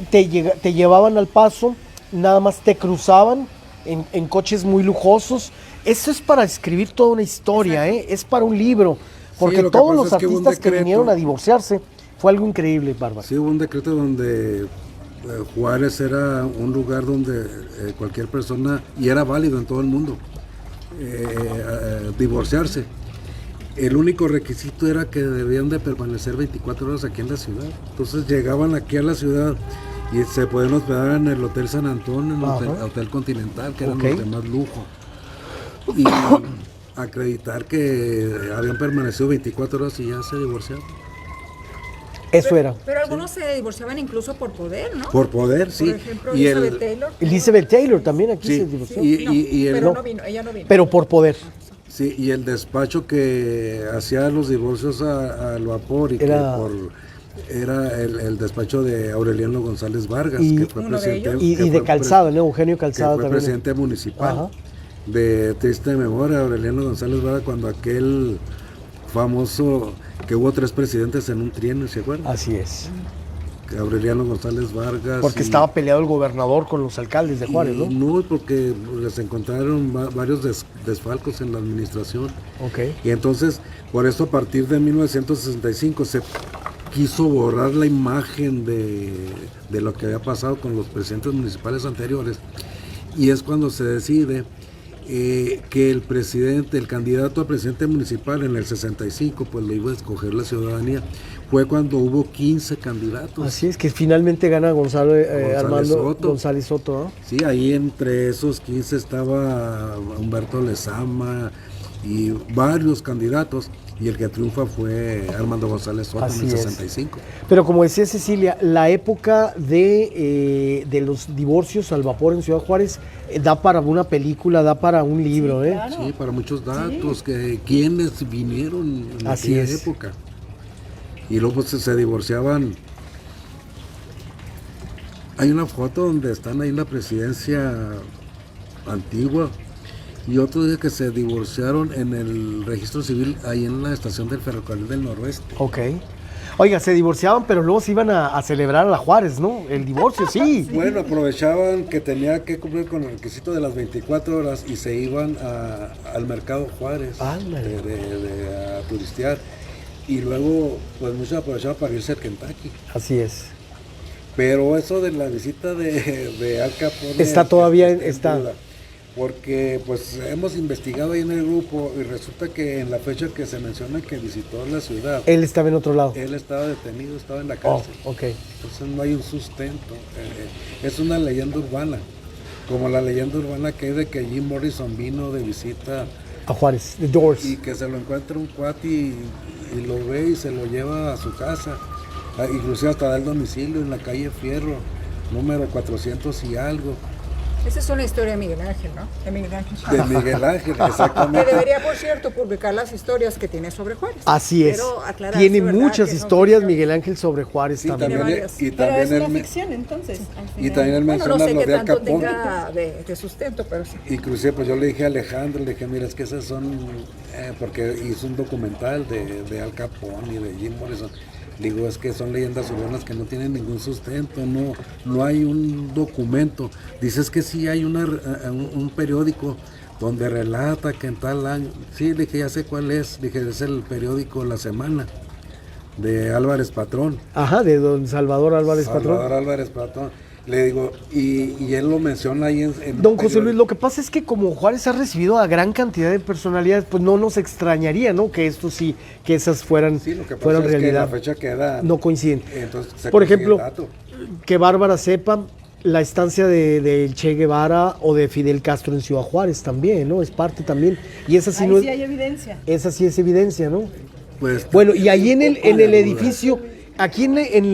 te llevaban al Paso, nada más te cruzaban en coches muy lujosos. Eso es para escribir toda una historia, es para un libro, porque lo que todos pasa los es que hubo un artistas que decreto. vinieron a divorciarse fue algo increíble, Bárbara. Sí, hubo un decreto donde Juárez era un lugar donde cualquier persona, y era válido en todo el mundo, divorciarse. El único requisito era que debían de permanecer 24 horas aquí en la ciudad. Entonces llegaban aquí a la ciudad y se podían hospedar en el Hotel San Antonio, en el Hotel Continental, que eran los de más lujo. Y acreditar que habían permanecido 24 horas y ya se divorciaron. Eso era. Pero algunos se divorciaban incluso por poder, ¿no? Por poder, sí. Por ejemplo, Y Elizabeth Taylor. Elizabeth Taylor también aquí Sí, se divorció. Pero no vino, ella no vino. Pero por poder. Sí, y el despacho que hacía los divorcios al vapor y Era- que era el despacho de Aureliano González Vargas, Y- que fue Uno de presidente ellos. Y que de fue Calzada, ¿no? Eugenio que Calzada fue también. presidente municipal. Ajá. De triste memoria, Aureliano González Vargas, cuando aquel famoso que hubo 3 presidentes en un trienio, ¿se acuerdan? Así es. Que Aureliano González Vargas. Porque y- estaba peleado el gobernador con los alcaldes de Juárez, ¿no? No, porque les encontraron varios desfalcos en la administración. Ok. Y entonces, por eso a partir de 1965 se quiso borrar la imagen de lo que había pasado con los presidentes municipales anteriores. Y es cuando se decide que el candidato a presidente municipal en el 65, pues lo iba a escoger la ciudadanía. Fue cuando hubo 15 candidatos. Así es, que finalmente gana Armando Soto. González Soto, ¿no? Sí, ahí entre esos 15 estaba Humberto Lezama y varios candidatos, y el que triunfa fue Armando González Soto Así en el es. 65. Pero como decía Cecilia, la época de los divorcios al vapor en Ciudad Juárez da para una película, da para un libro, ¿eh? claro. Sí, para muchos datos, que quienes vinieron en Así aquella es. época. Y luego pues, se divorciaban. Hay una foto donde están ahí en la presidencia antigua, y otro día que se divorciaron en el registro civil ahí en la estación del ferrocarril del Noroeste. Ok. Oiga, se divorciaban, pero luego se iban a celebrar a la Juárez, ¿no? El divorcio, sí. Bueno, aprovechaban que tenía que cumplir con el requisito de las 24 horas y se iban al mercado Juárez Ándale. a turistear. Y luego, pues muchos aprovechaban para irse a Kentucky. Así es. Pero eso de la visita de Al Capone Está todavía en- en está. duda, porque pues hemos investigado ahí en el grupo y resulta que en la fecha que se menciona que visitó la ciudad, Él estaba en otro lado. él estaba detenido, estaba en la Oh, cárcel. ok. Entonces no hay un sustento. Es una leyenda urbana, como la leyenda urbana que es de que Jim Morrison vino de visita A Juárez, The Doors. y que se lo encuentra un cuate y lo ve y se lo lleva a su casa. Inclusive hasta da el domicilio en la calle Fierro, número 400 y algo. Esa es una historia de Miguel Ángel, ¿no? De Miguel Ángel. De Miguel Ángel, Que exactamente. debería, por cierto, publicar las historias que tiene sobre Juárez. Así es. Pero aclarar, Tiene ¿verdad? muchas Que son historias ficción. Miguel Ángel sobre Juárez Sí, también. también, varias. y Pero también es una él, ficción, entonces. y también él Bueno, no menciona sé lo qué de Al tanto Capone. tenga de sustento, pero sí. Inclusive pues yo le dije a Alejandro, le dije, mira, es que esas son, porque hizo un documental de Al Capone y de Jim Morrison. Digo, es que son leyendas urbanas que no tienen ningún sustento, no hay un documento. Dices que sí hay un periódico donde relata que en tal año, sí, le dije, ya sé cuál es, dije, es el periódico La Semana, de Álvarez Patrón. Ajá, de don Salvador Álvarez Salvador Patrón. Álvarez Patrón. Le digo, y él lo menciona ahí en Don un José Luis, periódico. lo que pasa es que como Juárez ha recibido a gran cantidad de personalidades, pues no nos extrañaría, ¿no? Que esto sí, que esas fueran, Sí, lo que pasa fueran es realidad. que la fecha queda. No coinciden. Entonces, se Por consigue ejemplo, el dato. que Bárbara sepa la estancia de Che Guevara o de Fidel Castro en Ciudad Juárez también, ¿no? Es parte también. Y esa sí, Ahí no sí es, hay evidencia. esa sí es evidencia, ¿no? Pues, Bueno, y ahí en el duda. edificio, aquí en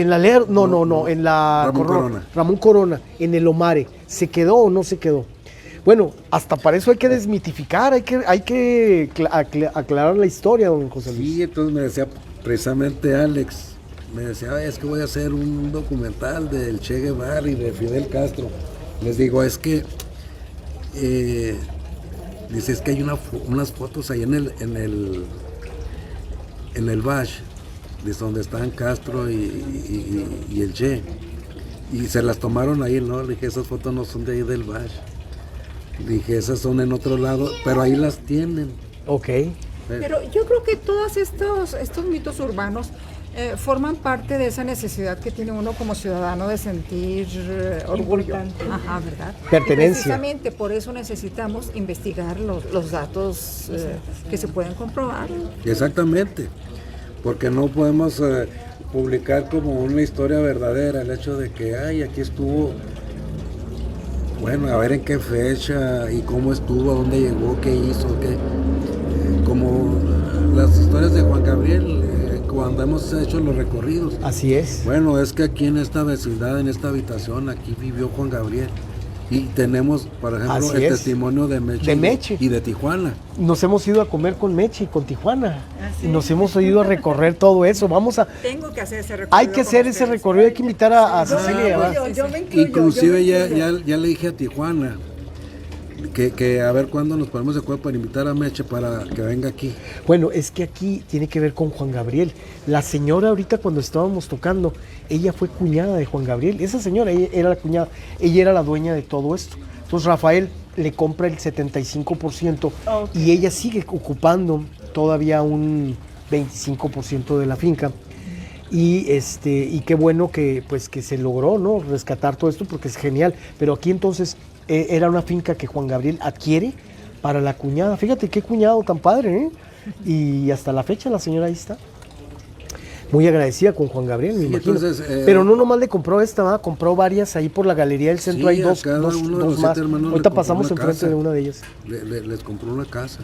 la Lero, no, en la Ramón Corona. Ramón Corona, en el Omare, ¿se quedó o no se quedó? Bueno, hasta para eso hay que desmitificar, hay que aclarar la historia, don José Luis. Sí, entonces me decía precisamente Alex, me decía, "Ay, es que voy a hacer un documental del Che Guevara y de Fidel Castro". Les digo, es que, dice, es que hay unas fotos ahí en el Bash, de donde están Castro y el Che, y se las tomaron ahí, ¿no? Le dije, esas fotos no son de ahí del Bash. Dije, esas son en otro lado, pero ahí las tienen. Ok. Pero yo creo que todos estos mitos urbanos forman parte de esa necesidad que tiene uno como ciudadano de sentir orgullo. Importante. Ajá, ¿verdad? Pertenencia. Y precisamente por eso necesitamos investigar los datos que se pueden comprobar. Exactamente, porque no podemos publicar como una historia verdadera el hecho de que, ay, aquí estuvo, bueno, a ver en qué fecha y cómo estuvo, dónde llegó, qué hizo, qué, como las historias de Juan Gabriel, cuando hemos hecho los recorridos. Así es. Bueno, es que aquí en esta vecindad, en esta habitación, aquí vivió Juan Gabriel. Y tenemos, por ejemplo, Así el es. testimonio de Meche, De Meche. y de Tijuana. Nos hemos ido a comer con Meche y con Tijuana. Y nos hemos ido a recorrer todo eso. Vamos a... Tengo que hacer ese recorrido. Hay que hacer ese recorrido, hay que invitar a Cecilia. ¿verdad? Yo me incluyo. Inclusive yo me incluyo. ya le dije a Tijuana que a ver cuándo nos ponemos de acuerdo para invitar a Meche para que venga aquí. Bueno, es que aquí tiene que ver con Juan Gabriel. La señora ahorita cuando estábamos tocando, ella fue cuñada de Juan Gabriel. Esa señora, ella era la cuñada, ella era la dueña de todo esto. Entonces Rafael le compra el 75% y ella sigue ocupando todavía un 25% de la finca. Y qué bueno que pues que se logró, ¿no? Rescatar todo esto porque es genial. Pero aquí entonces era una finca que Juan Gabriel adquiere para la cuñada. Fíjate qué cuñado tan padre, ¿eh? Y hasta la fecha la señora ahí está. Muy agradecida con Juan Gabriel, me Sí, imagino. entonces, Pero no nomás le compró esta, ¿verdad? Compró varias ahí por la Galería del Centro. Sí, Hay a dos cada uno de los más. 7 hermanos le Ahorita compró pasamos una enfrente casa. de una de ellas. Les compró una casa.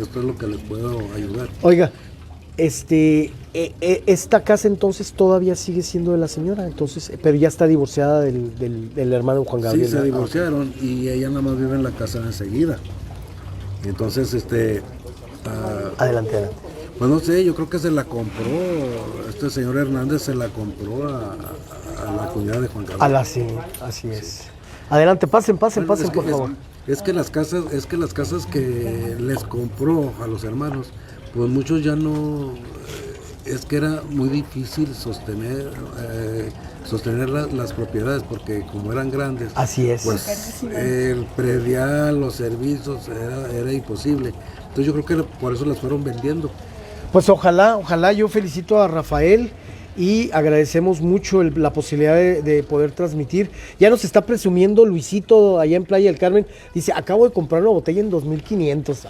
Esto es lo que les puedo ayudar. Oiga, esta casa entonces todavía sigue siendo de la señora, entonces, pero ya está divorciada del hermano Juan Gabriel. Sí, se ¿verdad? divorciaron y ella nada más vive en la casa enseguida. Entonces, Adelante, adelante. pues no sé, yo creo que se la compró, este señor Hernández se la compró a la cuñada de Juan Gabriel. Sí, así es. Adelante, pasen, Bueno, es que- por favor. Es que las casas que les compró a los hermanos, pues muchos ya no, es que era muy difícil sostener las propiedades porque como eran grandes, Así es. pues el predial, los servicios era imposible. Entonces yo creo que por eso las fueron vendiendo. Pues ojalá yo felicito a Rafael y agradecemos mucho la posibilidad de poder transmitir. Ya nos está presumiendo Luisito allá en Playa del Carmen. Dice, acabo de comprar una botella en 2,500.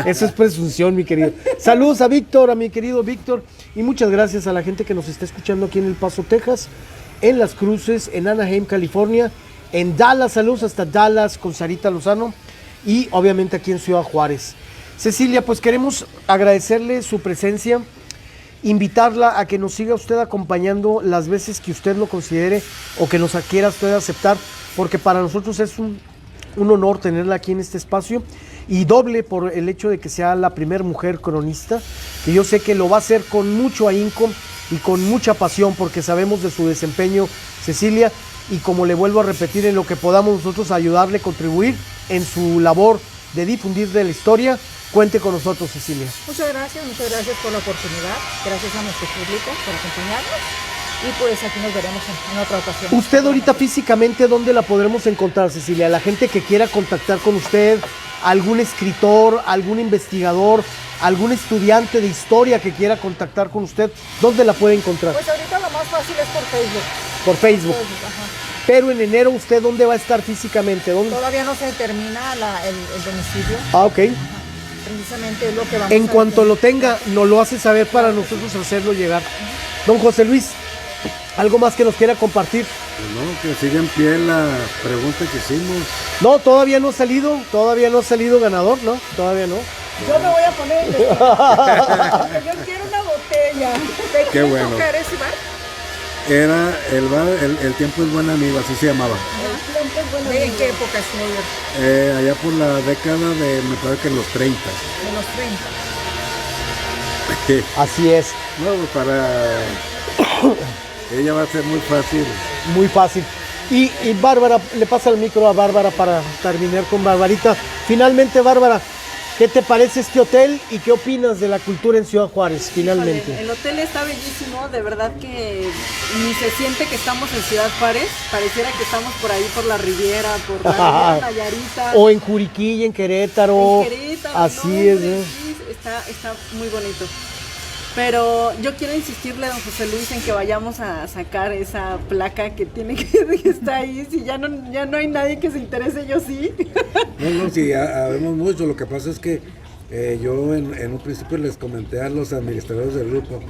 Eso es presunción, mi querido. Saludos a Víctor, a mi querido Víctor. Y muchas gracias a la gente que nos está escuchando aquí en El Paso, Texas, en Las Cruces, en Anaheim, California, en Dallas, saludos hasta Dallas con Sarita Lozano y obviamente aquí en Ciudad Juárez. Cecilia, pues queremos agradecerle su presencia invitarla a que nos siga usted acompañando las veces que usted lo considere o que nos quiera usted aceptar, porque para nosotros es un honor tenerla aquí en este espacio, y doble por el hecho de que sea la primera mujer cronista, que yo sé que lo va a hacer con mucho ahínco y con mucha pasión, porque sabemos de su desempeño, Cecilia, y como le vuelvo a repetir, en lo que podamos nosotros ayudarle, contribuir en su labor de difundir de la historia, cuente con nosotros, Cecilia. Muchas gracias por la oportunidad, gracias a nuestro público por acompañarnos, y pues aquí nos veremos en otra ocasión. Usted ahorita físicamente, ¿dónde la podremos encontrar, Cecilia? La gente que quiera contactar con usted, algún escritor, algún investigador, algún estudiante de historia que quiera contactar con usted, ¿dónde la puede encontrar? Pues ahorita lo más fácil es por Facebook. Por Facebook. Ajá. Pero en enero, ¿usted dónde va a estar físicamente? ¿Dónde? Todavía no se determina el domicilio. Ah, ok. Precisamente es lo que vamos En a cuanto determinar. lo tenga, nos lo hace saber para nosotros hacerlo llegar. Don José Luis, ¿algo más que nos quiera compartir? Pues no, que siga en pie la pregunta que hicimos. No, todavía no ha salido ganador, ¿no? Todavía no. Yo me voy a poner yo quiero una botella. ¿De Qué bueno. tocar ese bar? Era el bar, el tiempo es buen amigo, así se llamaba. ¿En qué época estuvo? Allá por la década de, me parece que los 30. De los 30. Así es, No, pues para ella va a ser muy fácil. muy fácil. Y Bárbara, le pasa el micro a Bárbara para terminar con Barbarita. Finalmente, Bárbara, ¿qué te parece este hotel y qué opinas de la cultura en Ciudad Juárez, finalmente? Híjole, el hotel está bellísimo, de verdad que ni se siente que estamos en Ciudad Juárez, pareciera que estamos por ahí por la Riviera, por la Riviera Nayarita. O en Juriquilla, en Querétaro. En Querétaro, Así no, es, hombre, ¿eh? sí, está muy bonito. Pero yo quiero insistirle, don José Luis, en que vayamos a sacar esa placa que tiene que está ahí. Si ya no hay nadie que se interese, yo sí. No, sí, habemos mucho. Lo que pasa es que yo en un principio les comenté a los administradores del grupo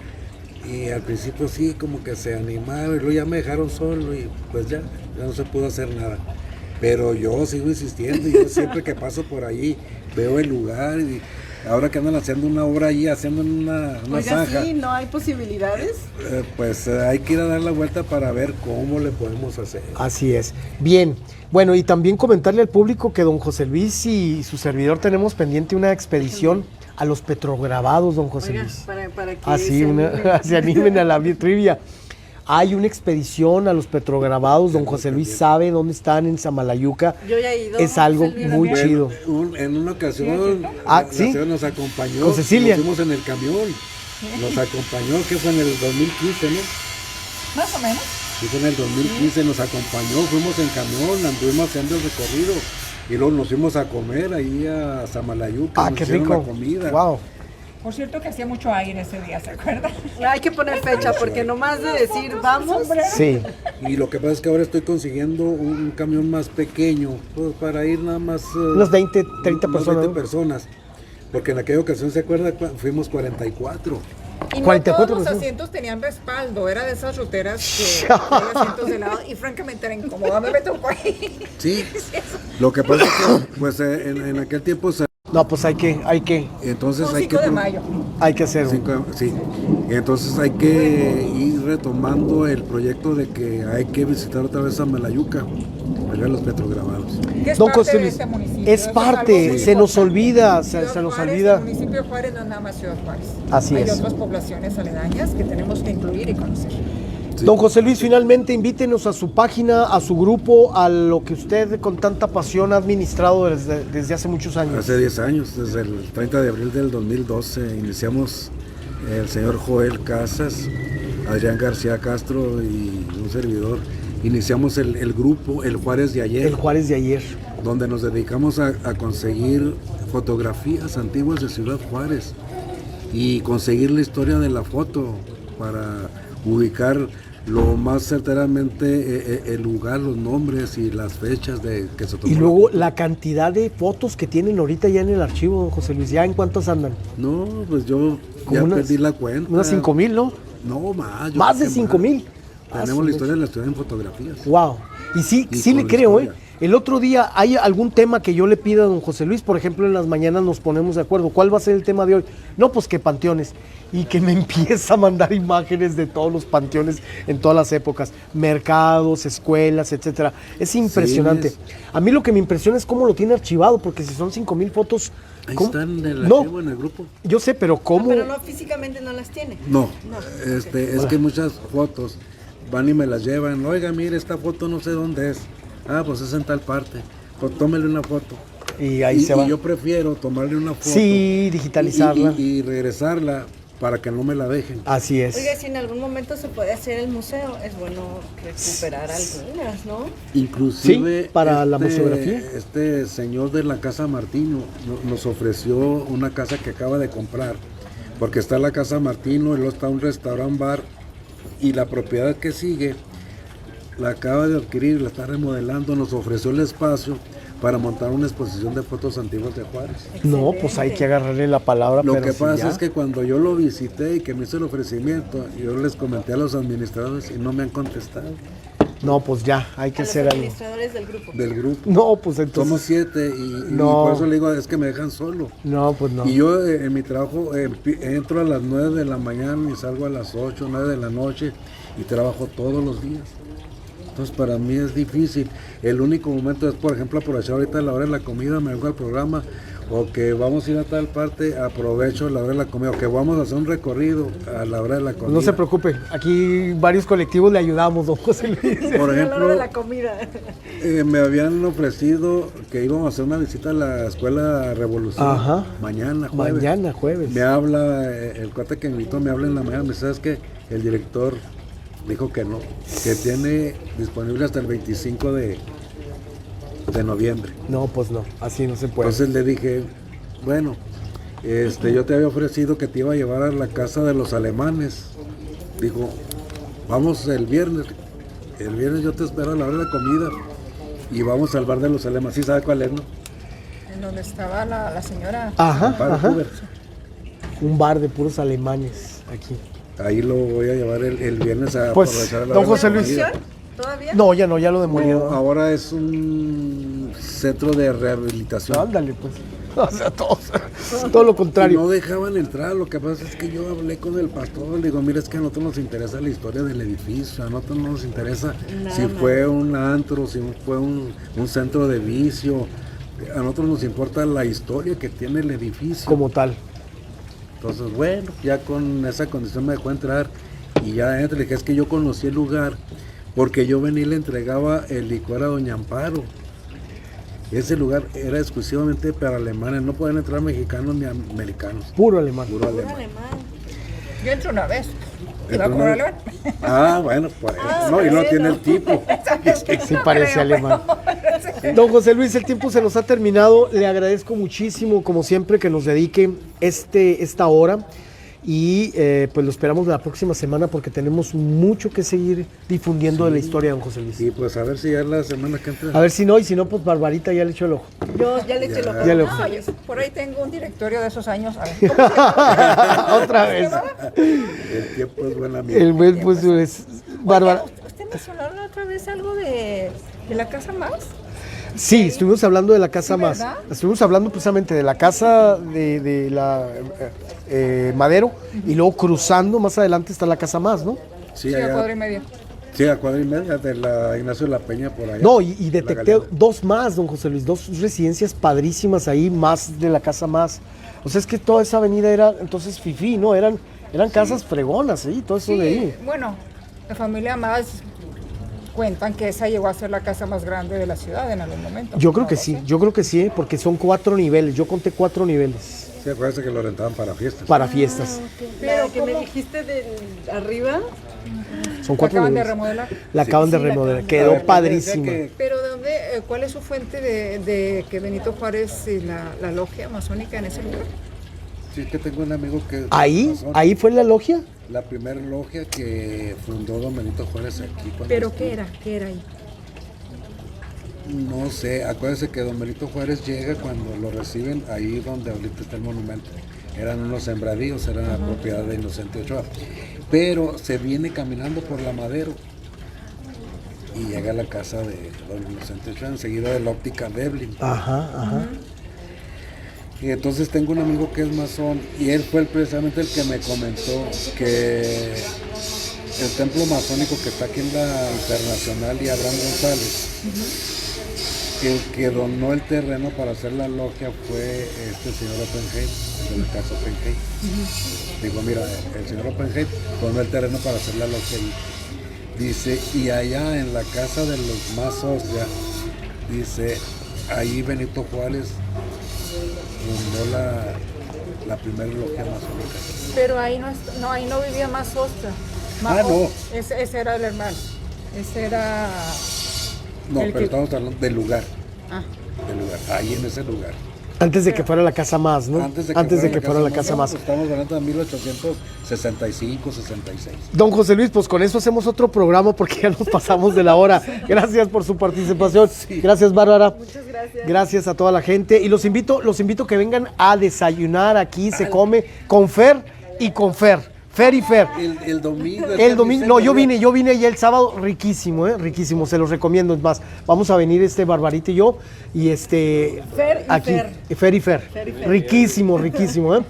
y al principio sí, como que se animaron y luego ya me dejaron solo y pues ya no se pudo hacer nada. Pero yo sigo insistiendo y yo siempre que paso por allí veo el lugar y ahora que andan haciendo una obra allí, haciendo una Oiga, zanja, sí, no hay posibilidades. pues hay que ir a dar la vuelta para ver cómo le podemos hacer. Así es. Bien. Bueno, y también comentarle al público que don José Luis y su servidor tenemos pendiente una expedición a los petrograbados, don José Oiga, Luis. para que Así, se animen. se animen a la trivia. Hay una expedición a los petrograbados, don José Luis sabe dónde están, en Samalayuca. Yo ya he ido. Es algo José Luis, muy también. chido. En una ocasión, ¿sí? la señora nos acompañó, ¿Con Cecilia? nos fuimos en el camión, nos acompañó, que fue en el 2015, ¿no? Más o menos. Sí, fue en el 2015, nos acompañó, fuimos en camión, anduvimos haciendo el recorrido y luego nos fuimos a comer ahí a Samalayuca, Ah, nos qué hicieron rico. la comida. Wow. Por cierto que hacía mucho aire ese día, ¿se acuerdan? Hay que poner fecha, porque nomás de decir vamos. Sí. Y lo que pasa es que ahora estoy consiguiendo un camión más pequeño, pues, para ir nada más... Unas 20, 30 unas personas. 20 ¿no? personas, porque en aquella ocasión, ¿se acuerda? Fuimos 44. Y no 44 todos los personas. asientos tenían respaldo, era de esas ruteras que hay asientos de lado y francamente era incómodo, me tocó ahí. Sí, lo que pasa es que pues en aquel tiempo No, pues hay que entonces Un hay 5 que de mayo. hacerlo. sí, entonces hay que ir retomando el proyecto de que hay que visitar otra vez a Malayuca, ver los petrograbados. Que es Don parte José de Luis, este municipio, es eso parte, algo muy se nos importante. olvida, Ciudad se nos Juárez, olvida. El municipio de Juárez no es nada más Ciudad Juárez. Así Hay es. otras poblaciones aledañas que tenemos que incluir y conocer. Sí. Don José Luis, finalmente invítenos a su página, a su grupo, a lo que usted con tanta pasión ha administrado desde hace muchos años. Hace 10 años, desde el 30 de abril del 2012, iniciamos el señor Joel Casas, Adrián García Castro y un servidor. Iniciamos el grupo El Juárez de ayer, El Juárez de ayer. donde nos dedicamos a conseguir fotografías antiguas de Ciudad Juárez y conseguir la historia de la foto para ubicar lo más certeramente el lugar, los nombres y las fechas de que se tomó. Y la luego foto. la cantidad de fotos que tienen ahorita ya en el archivo, don José Luis, ¿ya en cuántas andan? No, pues yo Como ya unas- perdí la cuenta. Unas 5,000, ¿no? No, más. yo Más creo de que 5,000. Tenemos la historia de la ciudad en fotografías. Wow. Y sí, Y sí con le la creo, historia. El otro día hay algún tema que yo le pida a don José Luis, por ejemplo, en las mañanas nos ponemos de acuerdo. ¿Cuál va a ser el tema de hoy? No, pues que panteones. y que me empieza a mandar imágenes de todos los panteones en todas las épocas, mercados, escuelas, etcétera. Es impresionante. Sí, A mí lo que me impresiona es cómo lo tiene archivado, porque si son 5,000 fotos... Ahí ¿cómo? están en el No, archivo, en el grupo. yo sé, pero ¿cómo? Pero no, físicamente no las tiene. No, No, es que muchas fotos van y me las llevan. Oiga, mire, esta foto no sé dónde es. Ah, pues es en tal parte. Pues tómele una foto. Y ahí se va. Y yo prefiero tomarle una foto. Sí, digitalizarla. Y regresarla para que no me la dejen. Así es. Oiga, si en algún momento se puede hacer el museo, es bueno recuperar algunas, ¿no? Inclusive Sí, para la museografía. Este señor de la Casa Martino nos ofreció una casa que acaba de comprar, porque está la Casa Martino, y luego está un restaurant bar, y la propiedad que sigue la acaba de adquirir, la está remodelando, nos ofreció el espacio para montar una exposición de fotos antiguas de Juárez. No, pues hay que agarrarle la palabra. Lo pero que sí, pasa ya. es que cuando yo lo visité y que me hizo el ofrecimiento, yo les comenté a los administradores y no me han contestado No, pues ya, hay que A los hacer algo. administradores del grupo. del grupo. No, pues entonces... Somos 7 y No. por eso le digo, es que me dejan solo. No, pues no. Y yo en mi trabajo entro a las 9 de la mañana y salgo a las 8, 9 de la noche y trabajo todos los días. Entonces para mí es difícil. El único momento es, por ejemplo, aprovechar ahorita la hora de la comida, me vengo al programa, o que vamos a ir a tal parte, aprovecho la hora de la comida, o que vamos a hacer un recorrido a la hora de la comida. No se preocupe, aquí varios colectivos le ayudamos, don José Luis. Por A la hora ejemplo, de la comida. me habían ofrecido que íbamos a hacer una visita a la Escuela Revolución. Ajá. Mañana, jueves. Mañana, jueves. Me habla, el cuate que me invitó me habla en la mañana, me dice, ¿sabes qué? El director dijo que no, que tiene disponible hasta el 25 de noviembre. No, pues no, así no se puede. Entonces le dije, bueno, yo te había ofrecido que te iba a llevar a la casa de los alemanes. Dijo, vamos el viernes yo te espero a la hora de la comida y vamos al bar de los alemanes. ¿Sí sabe cuál es, no? En donde estaba la señora. Ajá, Bar ajá. Hoover. Un bar de puros alemanes aquí. Ahí lo voy a llevar el viernes a Pues, aprovechar a la don hora de José la Luis. comida. ¿Todavía? No, ya no, ya lo No, demolieron. ahora es un centro de rehabilitación. Ándale, pues. O sea, todo lo Y contrario. no dejaban entrar, lo que pasa es que yo hablé con el pastor, le digo, mira, es que a nosotros nos interesa la historia del edificio, a nosotros no nos interesa Nada si más. fue un antro, si fue un centro de vicio, a nosotros nos importa la historia que tiene el edificio. Como tal. Entonces, bueno, ya con esa condición me dejó entrar y ya entré, le dije, es que yo conocí el lugar porque yo venía y le entregaba el licor a Doña Amparo. Ese lugar era exclusivamente para alemanes, no pueden entrar mexicanos ni americanos. Puro alemán. Puro Puro alemán. alemán. Yo entro una vez. Entró ¿Iba a una- alemán? Ah, bueno, pues, no, y no tiene el tipo. Sí parece alemán. Don José Luis, el tiempo se nos ha terminado. Le agradezco muchísimo, como siempre, que nos dedique esta hora. Y pues lo esperamos la próxima semana porque tenemos mucho que seguir difundiendo de la historia de don José Luis. Y pues a ver si ya la semana que entra. A ver si no, y si no, pues Barbarita ya le echó el ojo. Yo ya le eché el ojo. Ya le- No, yo por ahí tengo un directorio de esos años. A ver, Otra vez. El tiempo es buen amigo. El buen, pues, es Bárbara. Oye, ¿usted mencionó la otra vez algo de la casa más? Sí, estuvimos hablando de la casa Sí, más. ¿verdad? Estuvimos hablando precisamente de la casa de la Madero y luego cruzando más adelante está la casa más, ¿no? Sí, Sí, a cuadra y allá, media. sí, a cuadra y media de la Ignacio de la Peña por allá. No, y La detecté Galeana. dos más, don José Luis, dos residencias padrísimas ahí, más de la casa más. O sea, es que toda esa avenida era entonces fifí, ¿no? Eran casas fregonas, ¿sí? Todo eso de Sí, ahí. bueno, la familia más cuentan que esa llegó a ser la casa más grande de la ciudad en algún momento. Yo creo No que lo sí, sé. yo creo que sí, porque son 4 niveles. Yo conté 4 niveles Sí, acuérdense que lo rentaban para fiestas. para fiestas. Pero que me ¿cómo? dijiste de arriba, Son La 4 acaban de niveles. remodelar. La acaban de Sí, la remodelar, acaban de- quedó A ver, decía padrísima. que- Pero ¿de dónde, cuál es su fuente de que Benito Juárez y la logia masónica en ese lugar? Sí, es que tengo un amigo que... Ahí fue la logia. La primera logia que fundó don Benito Juárez aquí. cuando ¿Pero estuvo. qué era? ¿Qué era ahí? No sé, acuérdense que don Benito Juárez llega cuando lo reciben ahí donde ahorita está el monumento. Eran unos sembradíos, era la propiedad de Inocente Ochoa. Pero se viene caminando por la Madero y llega a la casa de don Inocente Ochoa, enseguida de la óptica Devlin. Ajá, ajá. Y entonces tengo un amigo que es masón y él fue precisamente el que me comentó que el templo masónico que está aquí en la Internacional y Abraham González, el que donó el terreno para hacer la logia fue este señor Oppenheim, de la casa Oppenheim. Digo, mira, el señor Oppenheim donó el terreno para hacer la logia. Dice, y allá en la casa de los Mazos, ya, dice, ahí Benito Juárez fundó la primera logia masónica. Pero ahí no vivía más Ostra. No. Ese era el hermano. Ese era... No, el pero que- estamos hablando del lugar. Ah. Del lugar, ahí en ese lugar. Antes de que fuera la casa más, ¿no? Antes de que fuera la casa más. Estamos hablando de 1865, 66. Don José Luis, pues con eso hacemos otro programa porque ya nos pasamos de la hora. Gracias por su participación. Gracias, Bárbara. Muchas gracias. Gracias a toda la gente. Y los invito a que vengan a desayunar aquí. Se come con Fer y con Fer. Fer y Fer. El domingo. El domingo, no, yo vine ya el sábado, riquísimo, riquísimo, se los recomiendo. Es más, vamos a venir Barbarita y yo, y Fer y aquí, Fer. Fer y Fer. Riquísimo,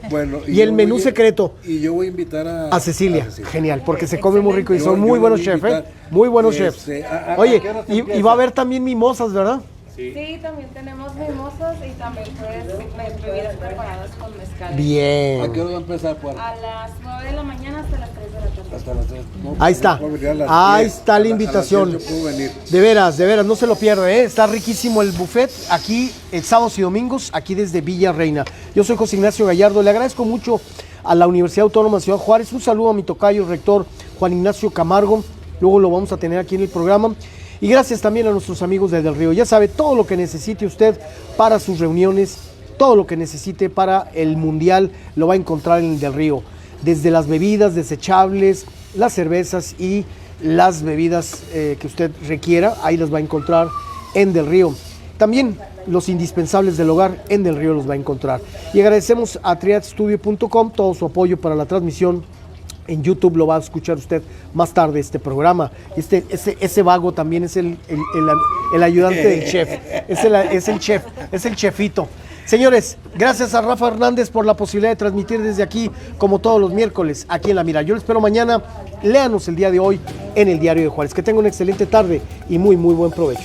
Bueno, y el menú secreto Y yo voy a invitar a Cecilia, genial, porque se come muy rico y son muy buenos chefs, muy buenos chefs. Oye, y va a haber también mimosas, ¿verdad? Sí, también tenemos mimosas y también pues bebidas preparadas con mezcal. ¿A Bien. qué hora va a empezar? Pues? A las 9 de la mañana hasta las 3 de la tarde. Hasta las 3. No, Ahí está. puedo venir a las Ahí 10. está la A las invitación. 10 yo puedo venir. De veras, no se lo pierda, está riquísimo el buffet aquí sábados y domingos, aquí desde Villa Reina. Yo soy José Ignacio Gallardo, le agradezco mucho a la Universidad Autónoma de Ciudad Juárez, un saludo a mi tocayo, rector Juan Ignacio Camargo, luego lo vamos a tener aquí en el programa. Y gracias también a nuestros amigos de Del Río. Ya sabe, todo lo que necesite usted para sus reuniones, todo lo que necesite para el Mundial, lo va a encontrar en el Del Río. Desde las bebidas desechables, las cervezas y las bebidas que usted requiera, ahí las va a encontrar en Del Río. También los indispensables del hogar en Del Río los va a encontrar. Y agradecemos a triadstudio.com todo su apoyo para la transmisión. En YouTube lo va a escuchar usted más tarde este programa. Ese vago también es el ayudante del chef. Es el chefito. Señores, gracias a Rafa Hernández por la posibilidad de transmitir desde aquí, como todos los miércoles, aquí en La Mira. Yo les espero mañana. Léanos el día de hoy en el Diario de Juárez. Que tengan una excelente tarde y muy buen provecho.